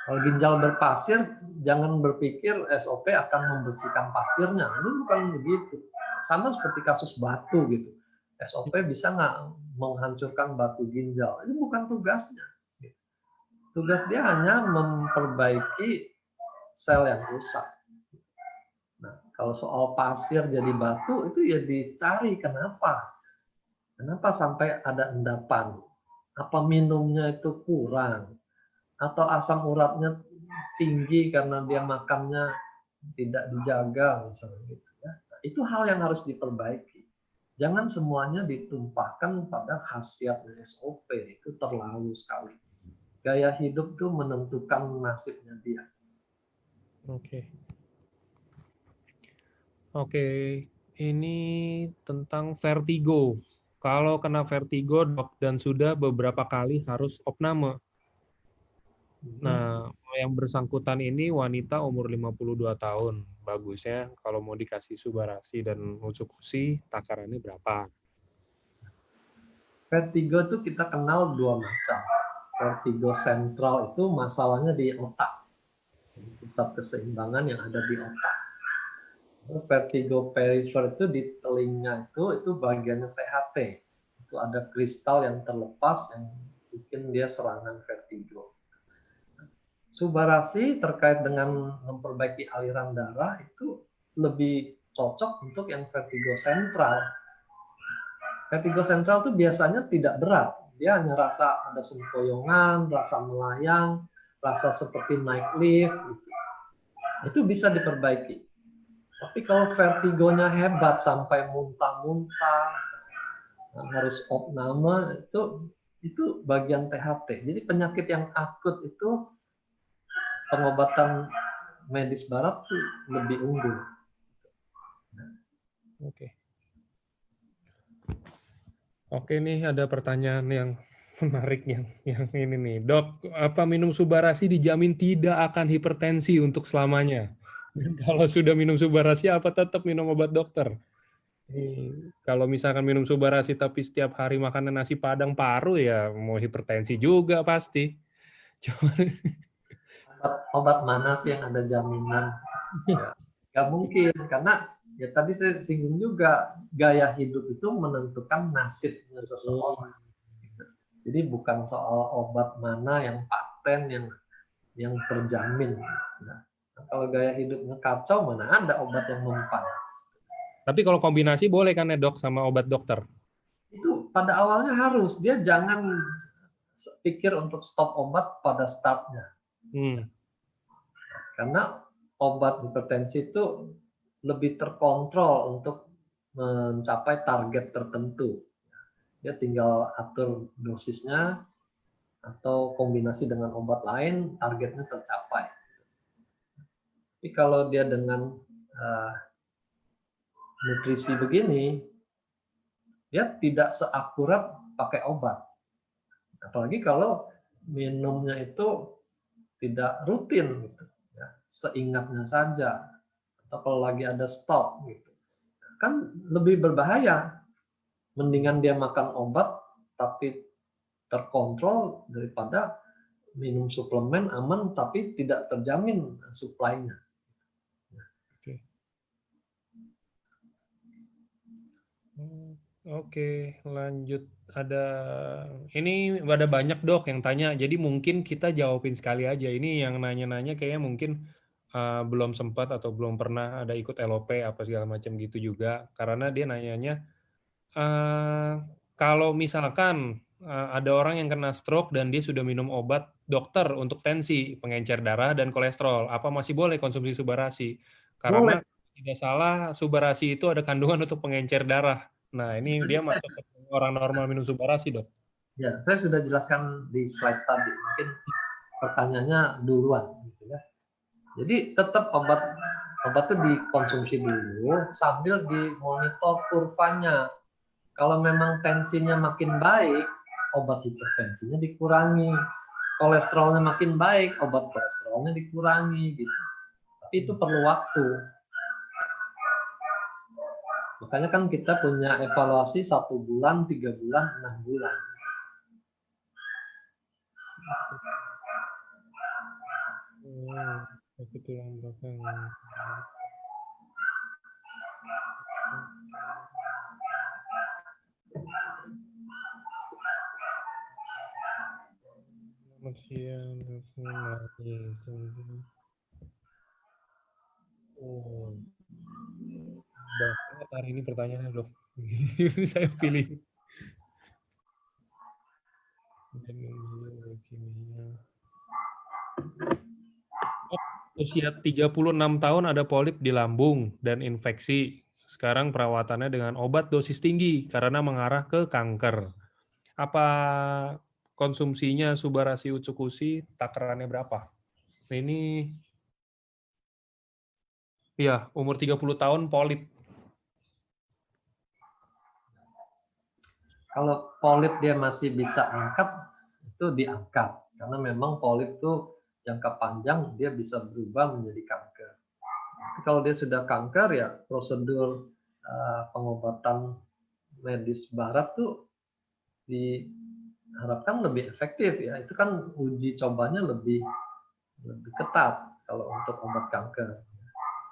Kalau ginjal berpasir, jangan berpikir SOP akan membersihkan pasirnya. Ini bukan begitu. Sama seperti kasus batu gitu. SOP bisa nggak menghancurkan batu ginjal? Ini bukan tugasnya. Tugas dia hanya memperbaiki sel yang rusak. Nah, kalau soal pasir jadi batu, itu ya dicari kenapa. Kenapa sampai ada endapan? Apa minumnya itu kurang? atau asam uratnya tinggi karena dia makannya tidak dijaga misalnya gitu ya. Nah, itu hal yang harus diperbaiki. Jangan semuanya ditumpahkan pada khasiat SOP, itu terlalu sekali. Gaya hidup itu menentukan nasibnya dia. Oke. Oke, ini tentang vertigo. Kalau kena vertigo, dok, dan sudah beberapa kali harus opname. Nah, yang bersangkutan ini wanita umur 52 tahun. Bagusnya kalau mau dikasih subarasi dan usukusi, takarannya berapa? Vertigo itu kita kenal dua macam. Vertigo sentral itu masalahnya di otak, pusat keseimbangan yang ada di otak. Vertigo perifer itu di telinga itu bagiannya THT. Itu ada kristal yang terlepas yang bikin dia serangan vertigo. Subarasi terkait dengan memperbaiki aliran darah itu lebih cocok untuk yang vertigo sentral. Vertigo sentral itu biasanya tidak berat. Dia hanya rasa ada sempoyongan, rasa melayang, rasa seperti naik lift. Gitu. Itu bisa diperbaiki. Tapi kalau vertigonya hebat sampai muntah-muntah, harus opname, itu bagian THT. Jadi penyakit yang akut itu pengobatan medis barat tuh lebih unggul. Oke. Oke, nih ada pertanyaan yang menarik yang ini nih. Dok, apa minum subarasi dijamin tidak akan hipertensi untuk selamanya? Dan kalau sudah minum subarasi, apa tetap minum obat dokter? Kalau misalkan minum subarasi tapi setiap hari makan nasi padang paru, ya mau hipertensi juga pasti. Obat mana sih yang ada jaminan? Ya, nggak mungkin, karena ya tadi saya singgung juga, gaya hidup itu menentukan nasibnya seseorang. Jadi bukan soal obat mana yang paten, yang terjamin. Nah, kalau gaya hidupnya kacau, mana ada obat yang mempan. Tapi kalau kombinasi boleh kan ya dok sama obat dokter? Itu pada awalnya harus, dia jangan pikir untuk stop obat pada startnya. Karena obat hipertensi itu lebih terkontrol untuk mencapai target tertentu. Dia tinggal atur dosisnya atau kombinasi dengan obat lain, targetnya tercapai. Tapi kalau dia dengan nutrisi begini, dia tidak seakurat pakai obat. Apalagi kalau minumnya itu tidak rutin, gitu, ya, seingatnya saja, atau kalau lagi ada stok, gitu, kan lebih berbahaya. Mendingan dia makan obat tapi terkontrol daripada minum suplemen aman tapi tidak terjamin suplainya. Oke, lanjut. Ini ada banyak dok yang tanya, jadi mungkin kita jawabin sekali aja. Ini yang nanya-nanya kayaknya mungkin belum sempat atau belum pernah ada ikut LOP apa segala macam gitu juga. Karena dia nanyanya, kalau misalkan ada orang yang kena stroke dan dia sudah minum obat dokter untuk tensi, pengencer darah, dan kolesterol, apa masih boleh konsumsi subarasi? Karena Boleh. tidak salah, subarasi itu ada kandungan untuk pengencer darah. Nah, ini dia masuk ke orang normal minum subarasi, dok. Ya, saya sudah jelaskan di slide tadi. Mungkin pertanyaannya duluan, gitu ya. Jadi tetap obat itu dikonsumsi dulu sambil dimonitor kurvanya. Kalau memang tensinya makin baik, obat hipertensinya dikurangi. Kolesterolnya makin baik, obat kolesterolnya dikurangi, gitu. Tapi itu perlu waktu. Makanya kan kita punya evaluasi 1 bulan, 3 bulan, 6 bulan. Sakit tulang belakang. Selamat siang, oh, banget hari ini pertanyaannya, dok. Saya pilih. Leukemia. Usia 36 tahun ada polip di lambung dan infeksi. Sekarang perawatannya dengan obat dosis tinggi karena mengarah ke kanker. Apa konsumsinya Subarasi Ucukushi, takarannya berapa? Nah, ini ya umur 30 tahun polip. Kalau polip dia masih bisa angkat, itu diangkat. Karena memang polip itu jangka panjang dia bisa berubah menjadi kanker. Tapi kalau dia sudah kanker ya prosedur pengobatan medis barat tuh diharapkan lebih efektif ya. Itu kan uji cobanya lebih ketat kalau untuk obat kanker.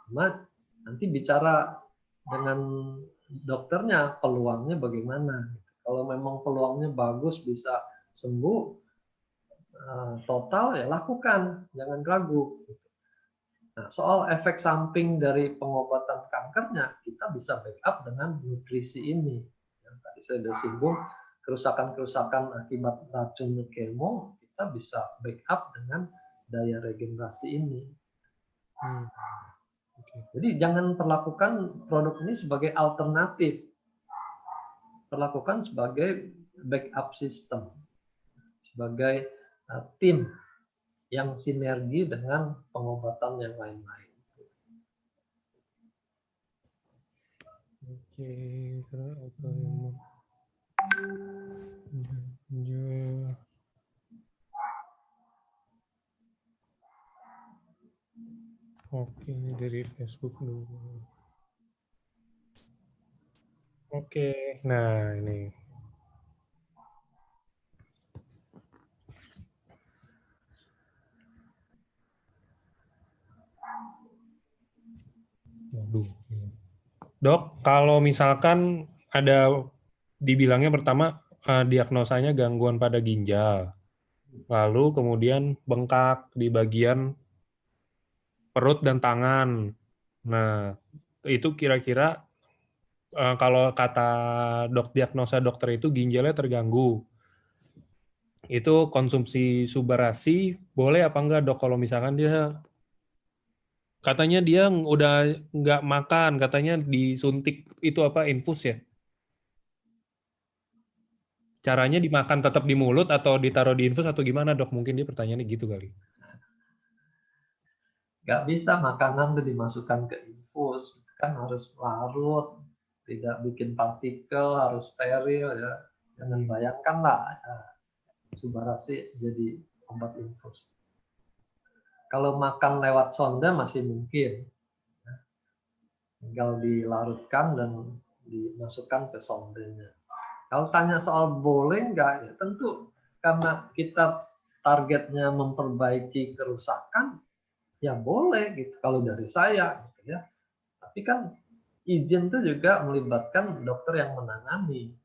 Cuma nanti bicara dengan dokternya peluangnya bagaimana. Kalau memang peluangnya bagus bisa sembuh total ya lakukan, jangan ragu. Nah, soal efek samping dari pengobatan kankernya kita bisa backup dengan nutrisi ini. Yang tadi saya sudah singgung kerusakan-kerusakan akibat racun kemo kita bisa backup dengan daya regenerasi ini. Jadi jangan perlakukan produk ini sebagai alternatif. Perlakukan sebagai backup system. Sebagai tim yang sinergi dengan pengobatan yang lain-lain. Oke, oke, ini dari Facebook dulu. Oke, nah ini. Waduh. Dok, kalau misalkan ada dibilangnya pertama diagnosanya gangguan pada ginjal, lalu kemudian bengkak di bagian perut dan tangan. Nah, itu kira-kira kalau kata diagnosa dokter itu ginjalnya terganggu. Itu konsumsi Subarasi boleh apa enggak, Dok, kalau misalkan dia katanya dia udah nggak makan, katanya disuntik itu apa infus ya? Caranya dimakan tetap di mulut atau ditaruh di infus atau gimana, Dok? Mungkin dia pertanyaannya gitu kali. Nggak bisa makanan itu dimasukkan ke infus, kan harus larut, tidak bikin partikel, harus steril ya. Jangan bayangkanlah Subarasi jadi obat infus. Kalau makan lewat sonda masih mungkin, tinggal dilarutkan dan dimasukkan ke sondanya. Kalau tanya soal boleh nggak, ya tentu karena kita targetnya memperbaiki kerusakan, ya boleh gitu. Kalau dari saya, gitu ya. Tapi kan izin itu juga melibatkan dokter yang menangani.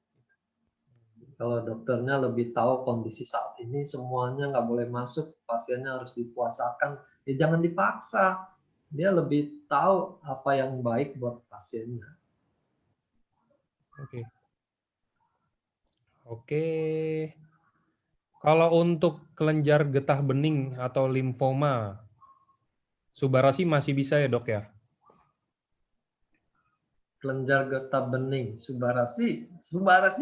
Kalau dokternya lebih tahu kondisi saat ini, semuanya nggak boleh masuk, pasiennya harus dipuasakan, ya jangan dipaksa. Dia lebih tahu apa yang baik buat pasiennya. Oke. Oke. Kalau untuk kelenjar getah bening atau limfoma, Subarasi masih bisa ya, Dok ya? Kelenjar getah bening, Subarasi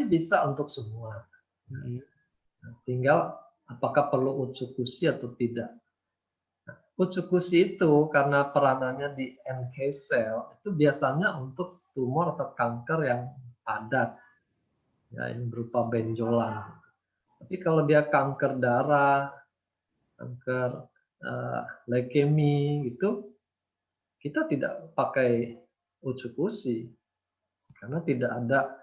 bisa untuk semua. Tinggal apakah perlu utsukushi atau tidak. Utsukushi itu karena peranannya di NK cell itu biasanya untuk tumor atau kanker yang padat, ya, yang berupa benjolan. Tapi kalau dia kanker darah, kanker leukemi gitu, kita tidak pakai utsukushi karena tidak ada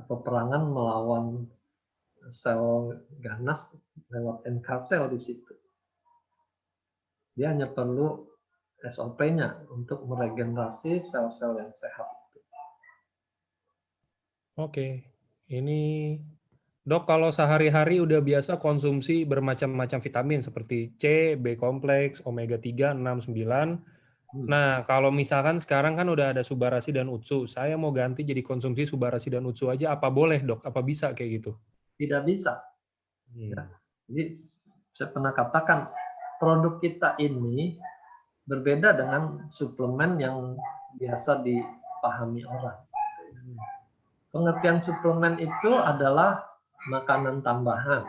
peperangan melawan sel ganas lewat NK cell di situ. Dia hanya perlu SOP-nya untuk meregenerasi sel-sel yang sehat. Oke. Ini, Dok, kalau sehari-hari udah biasa konsumsi bermacam-macam vitamin seperti C, B kompleks, omega 3, 6, 9. Nah, kalau misalkan sekarang kan udah ada Subarasi dan Utsu, saya mau ganti jadi konsumsi Subarasi dan Utsu aja, apa boleh, Dok? Apa bisa kayak gitu? Tidak bisa. Ya. Jadi saya pernah katakan produk kita ini berbeda dengan suplemen yang biasa dipahami orang. Pengertian suplemen itu adalah makanan tambahan.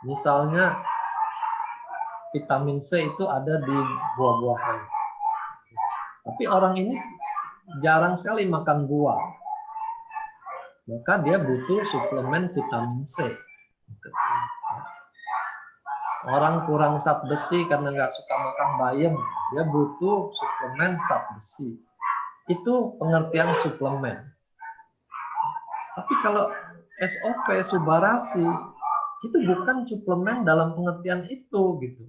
Misalnya vitamin C itu ada di buah-buahan. Tapi orang ini jarang sekali makan buah. Maka dia butuh suplemen vitamin C. Orang kurang zat besi karena nggak suka makan bayam, dia butuh suplemen zat besi. Itu pengertian suplemen. Tapi kalau SOP, subarasi, itu bukan suplemen dalam pengertian itu gitu.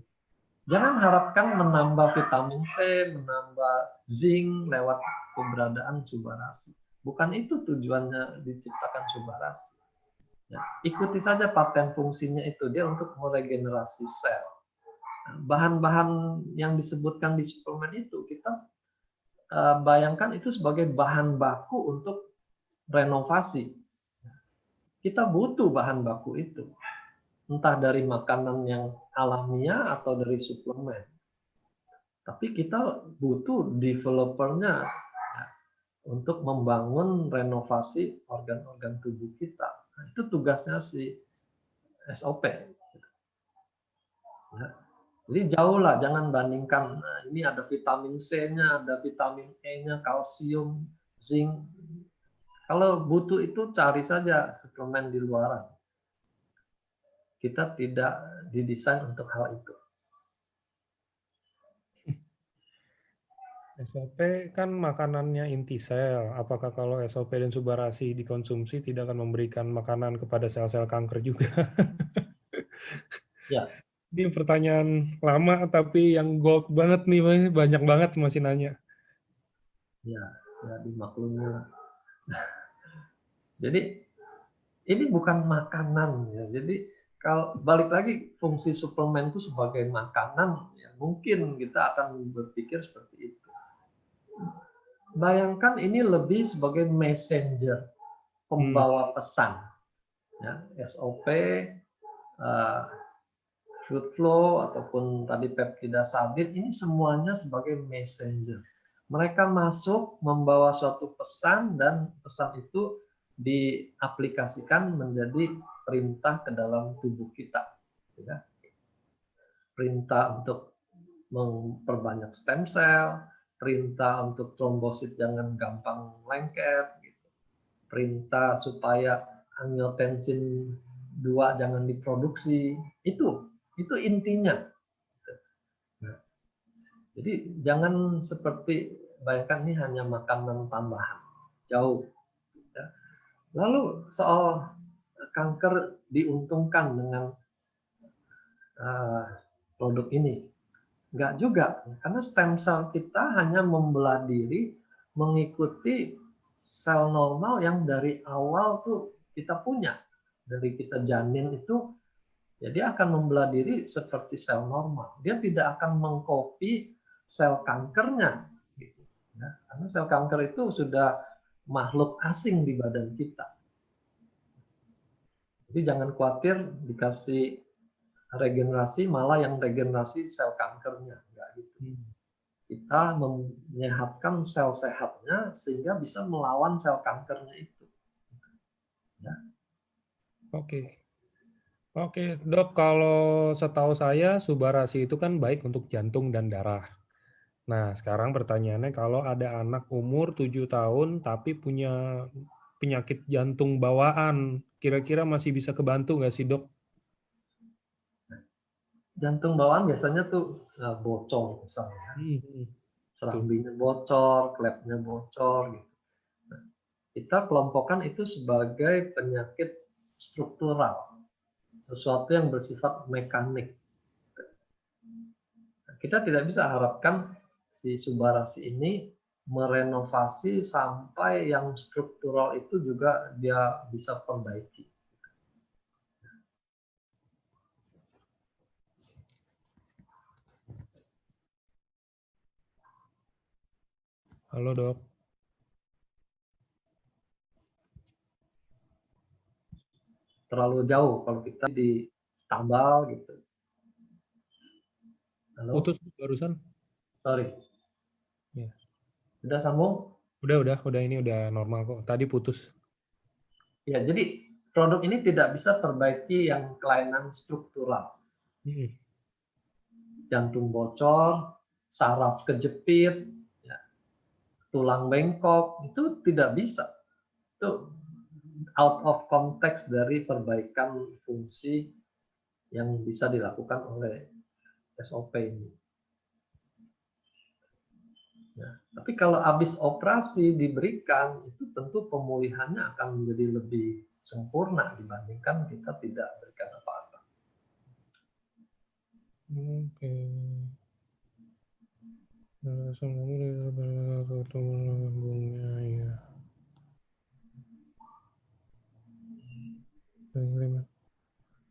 Jangan harapkan menambah vitamin C, menambah zinc lewat keberadaan subarasi. Bukan itu tujuannya diciptakan subarasi. Ya, ikuti saja paten fungsinya itu, dia untuk meregenerasi sel. Bahan-bahan yang disebutkan di suplemen itu, kita bayangkan itu sebagai bahan baku untuk renovasi. Kita butuh bahan baku itu. Entah dari makanan yang alamiah atau dari suplemen. Tapi kita butuh developernya ya, untuk membangun renovasi organ-organ tubuh kita. Nah, itu tugasnya si SOP. Ya. Jadi jauh lah, jangan bandingkan. Nah, ini ada vitamin C-nya, ada vitamin E-nya, kalsium, zinc. Kalau butuh itu cari saja suplemen di luaran. Kita tidak didesain untuk hal itu. SOP kan makanannya intisel. Apakah kalau SOP dan subarasi dikonsumsi tidak akan memberikan makanan kepada sel-sel kanker juga? Ya. Ini pertanyaan lama tapi yang gold banget nih, banyak banget masih nanya. Ya, ya dimaklumi. Jadi ini bukan makanan ya. Jadi kalau balik lagi fungsi suplemen itu sebagai makanan, ya mungkin kita akan berpikir seperti itu. Bayangkan ini lebih sebagai messenger, pembawa pesan. Ya, SOP, food flow, ataupun tadi peptida sabit, ini semuanya sebagai messenger. Mereka masuk membawa suatu pesan dan pesan itu diaplikasikan menjadi perintah ke dalam tubuh kita. Ya. Perintah untuk memperbanyak stem cell, perintah untuk trombosit jangan gampang lengket, gitu. Perintah supaya angiotensin 2 jangan diproduksi, itu intinya. Nah, jadi jangan seperti bayangkan ini hanya makanan tambahan, jauh. Ya. Lalu soal kanker diuntungkan dengan produk ini, enggak juga, karena stem cell kita hanya membelah diri mengikuti sel normal yang dari awal tuh kita punya, dari kita janin itu. Ya, dia akan membelah diri seperti sel normal. Dia tidak akan mengcopy sel kankernya. Gitu. Ya, karena sel kanker itu sudah makhluk asing di badan kita. Jadi jangan khawatir dikasih regenerasi, malah yang regenerasi sel kankernya. Enggak gitu. Kita menyehatkan sel sehatnya sehingga bisa melawan sel kankernya itu. Ya. Oke. Oke, Dok, kalau setahu saya subarasi itu kan baik untuk jantung dan darah. Nah, sekarang pertanyaannya kalau ada anak umur 7 tahun tapi punya penyakit jantung bawaan, kira-kira masih bisa kebantu nggak sih, Dok? Jantung bawaan biasanya tuh bocor misalnya. Serambinya bocor, klepnya bocor gitu. Nah, kita kelompokkan itu sebagai penyakit struktural, sesuatu yang bersifat mekanik. Kita tidak bisa harapkan si subarasi ini merenovasi sampai yang struktural itu juga dia bisa perbaiki. Halo, Dok. Terlalu jauh kalau kita di tambal gitu. Halo? Putus barusan. Sorry. Ya. Sudah sambung? Udah ini udah normal kok. Tadi putus. Ya, jadi produk ini tidak bisa perbaiki yang kelainan struktural. Jantung bocor, saraf kejepit, ya, tulang bengkok, itu tidak bisa. Itu out of context dari perbaikan fungsi yang bisa dilakukan oleh SOP ini. Ya, tapi kalau habis operasi diberikan, itu tentu pemulihannya akan menjadi lebih sempurna dibandingkan kita tidak berikan apa-apa. Oke. Ya.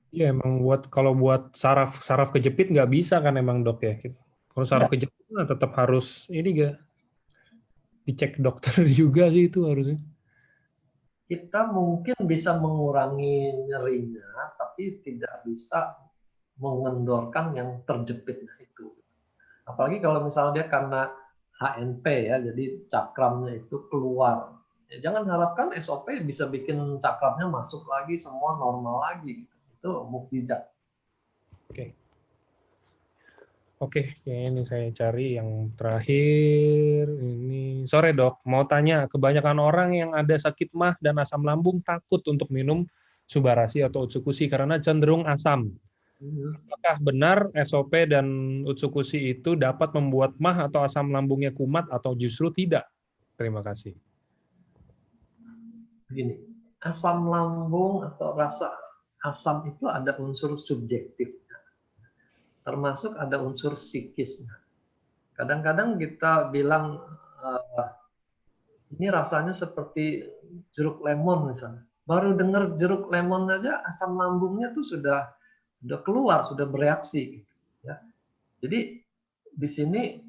Iya emang kalau buat saraf kejepit nggak bisa kan emang dok ya. Kalau saraf Ya, kejepit tetap harus ini gak dicek dokter juga sih itu harusnya. kita mungkin bisa mengurangi nyerinya, tapi tidak bisa mengendorkan yang terjepitnya itu. Apalagi kalau misalnya dia karena HNP ya, jadi cakramnya itu keluar. Ya, jangan harapkan SOP bisa bikin cakramnya masuk lagi, semua normal lagi. Itu mukjizat. Oke. Oke, kayaknya ini saya cari yang terakhir. Ini sore dok, mau tanya, kebanyakan orang yang ada sakit mah dan asam lambung takut untuk minum Subarashi atau Utsukushi karena cenderung asam. Apakah benar SOP dan Utsukushi itu dapat membuat mah atau asam lambungnya kumat atau justru tidak? Terima kasih. Begini, asam lambung atau rasa asam itu ada unsur subjektif, termasuk ada unsur psikisnya. Kadang-kadang kita bilang ini rasanya seperti jeruk lemon misalnya. Baru dengar jeruk lemon aja asam lambungnya tuh sudah keluar, sudah bereaksi. Ya. Jadi di sini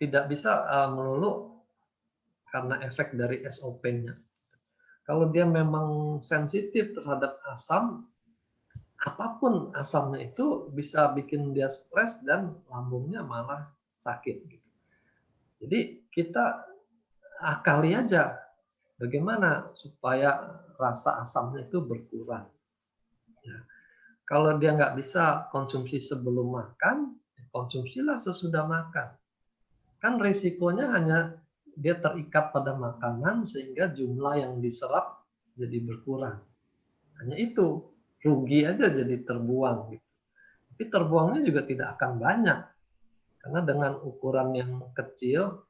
tidak bisa melulu karena efek dari SOP-nya. Kalau dia memang sensitif terhadap asam, apapun asamnya itu bisa bikin dia stres dan lambungnya malah sakit. Jadi kita akali aja bagaimana supaya rasa asamnya itu berkurang. Ya. Kalau dia nggak bisa konsumsi sebelum makan, konsumsilah sesudah makan. Kan risikonya hanya dia terikat pada makanan sehingga jumlah yang diserap jadi berkurang. Hanya itu, rugi aja jadi terbuang. Gitu. Tapi terbuangnya juga tidak akan banyak. Karena dengan ukuran yang kecil,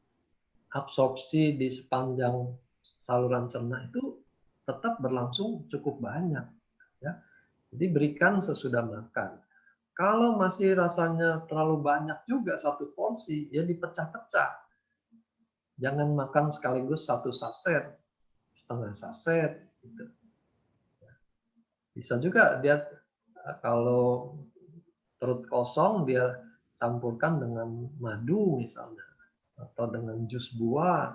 absorpsi di sepanjang saluran cerna itu tetap berlangsung cukup banyak. Ya. Jadi berikan sesudah makan. Kalau masih rasanya terlalu banyak juga satu porsi, ya dipecah-pecah. Jangan makan sekaligus satu saset, setengah saset. Gitu. Bisa juga dia kalau perut kosong dia campurkan dengan madu misalnya atau dengan jus buah.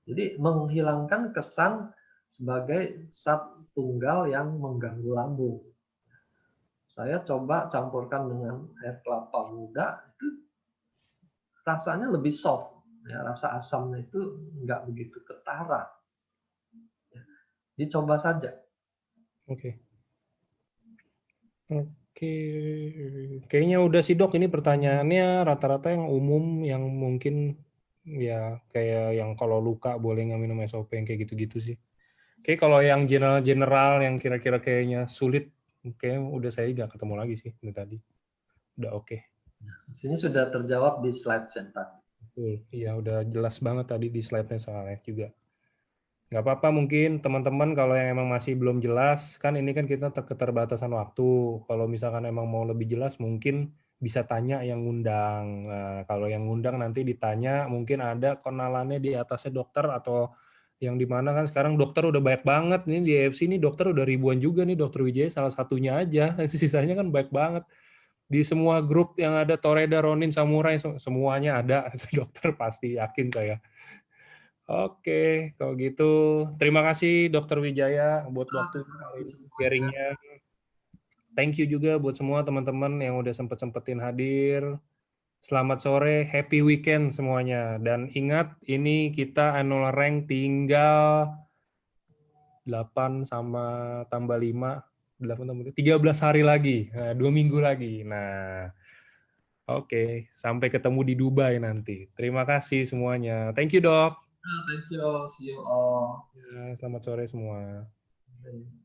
Jadi menghilangkan kesan sebagai zat tunggal yang mengganggu lambung. Saya coba campurkan dengan air kelapa muda, itu rasanya lebih soft. Ya, rasa asamnya itu nggak begitu ketara. Dicoba saja. Oke. Oke, kayaknya udah sih dok. Ini pertanyaannya rata-rata yang umum, yang mungkin ya kayak yang kalau luka boleh nggak minum SOP yang kayak gitu-gitu sih. Oke, kalau yang general yang kira-kira kayaknya sulit, kayaknya udah saya nggak ketemu lagi sih ini tadi. Udah oke. Di sini sudah terjawab di slide yang tadi. Iya, udah jelas banget tadi di slide-nya soalnya juga. Nggak apa-apa mungkin teman-teman kalau yang emang masih belum jelas, kan ini kan kita keterbatasan waktu. Kalau misalkan emang mau lebih jelas mungkin bisa tanya yang ngundang. Nah, kalau yang ngundang nanti ditanya, mungkin ada kenalannya di atasnya dokter atau yang di mana kan sekarang dokter udah banyak banget. Nih di EFC ini dokter udah ribuan juga nih, Dokter Wijaya salah satunya aja. Sisanya kan banyak banget. Di semua grup yang ada Toreda, Ronin, Samurai, semuanya ada dokter pasti, yakin saya. Oke, kalau gitu terima kasih Dokter Wijaya buat waktu Terima kasih semuanya. sharingnya. Thank you juga buat semua teman-teman yang udah sempetin hadir. Selamat sore, happy weekend semuanya. Dan ingat, ini kita annual rank tinggal 8 sama tambah 5, 8 tambah 13 hari lagi. Nah, 2 minggu lagi. Nah, oke. Sampai ketemu di Dubai nanti. Terima kasih semuanya. Thank you, Dok. Thank you, see you all. Ya, selamat sore semua. Bye.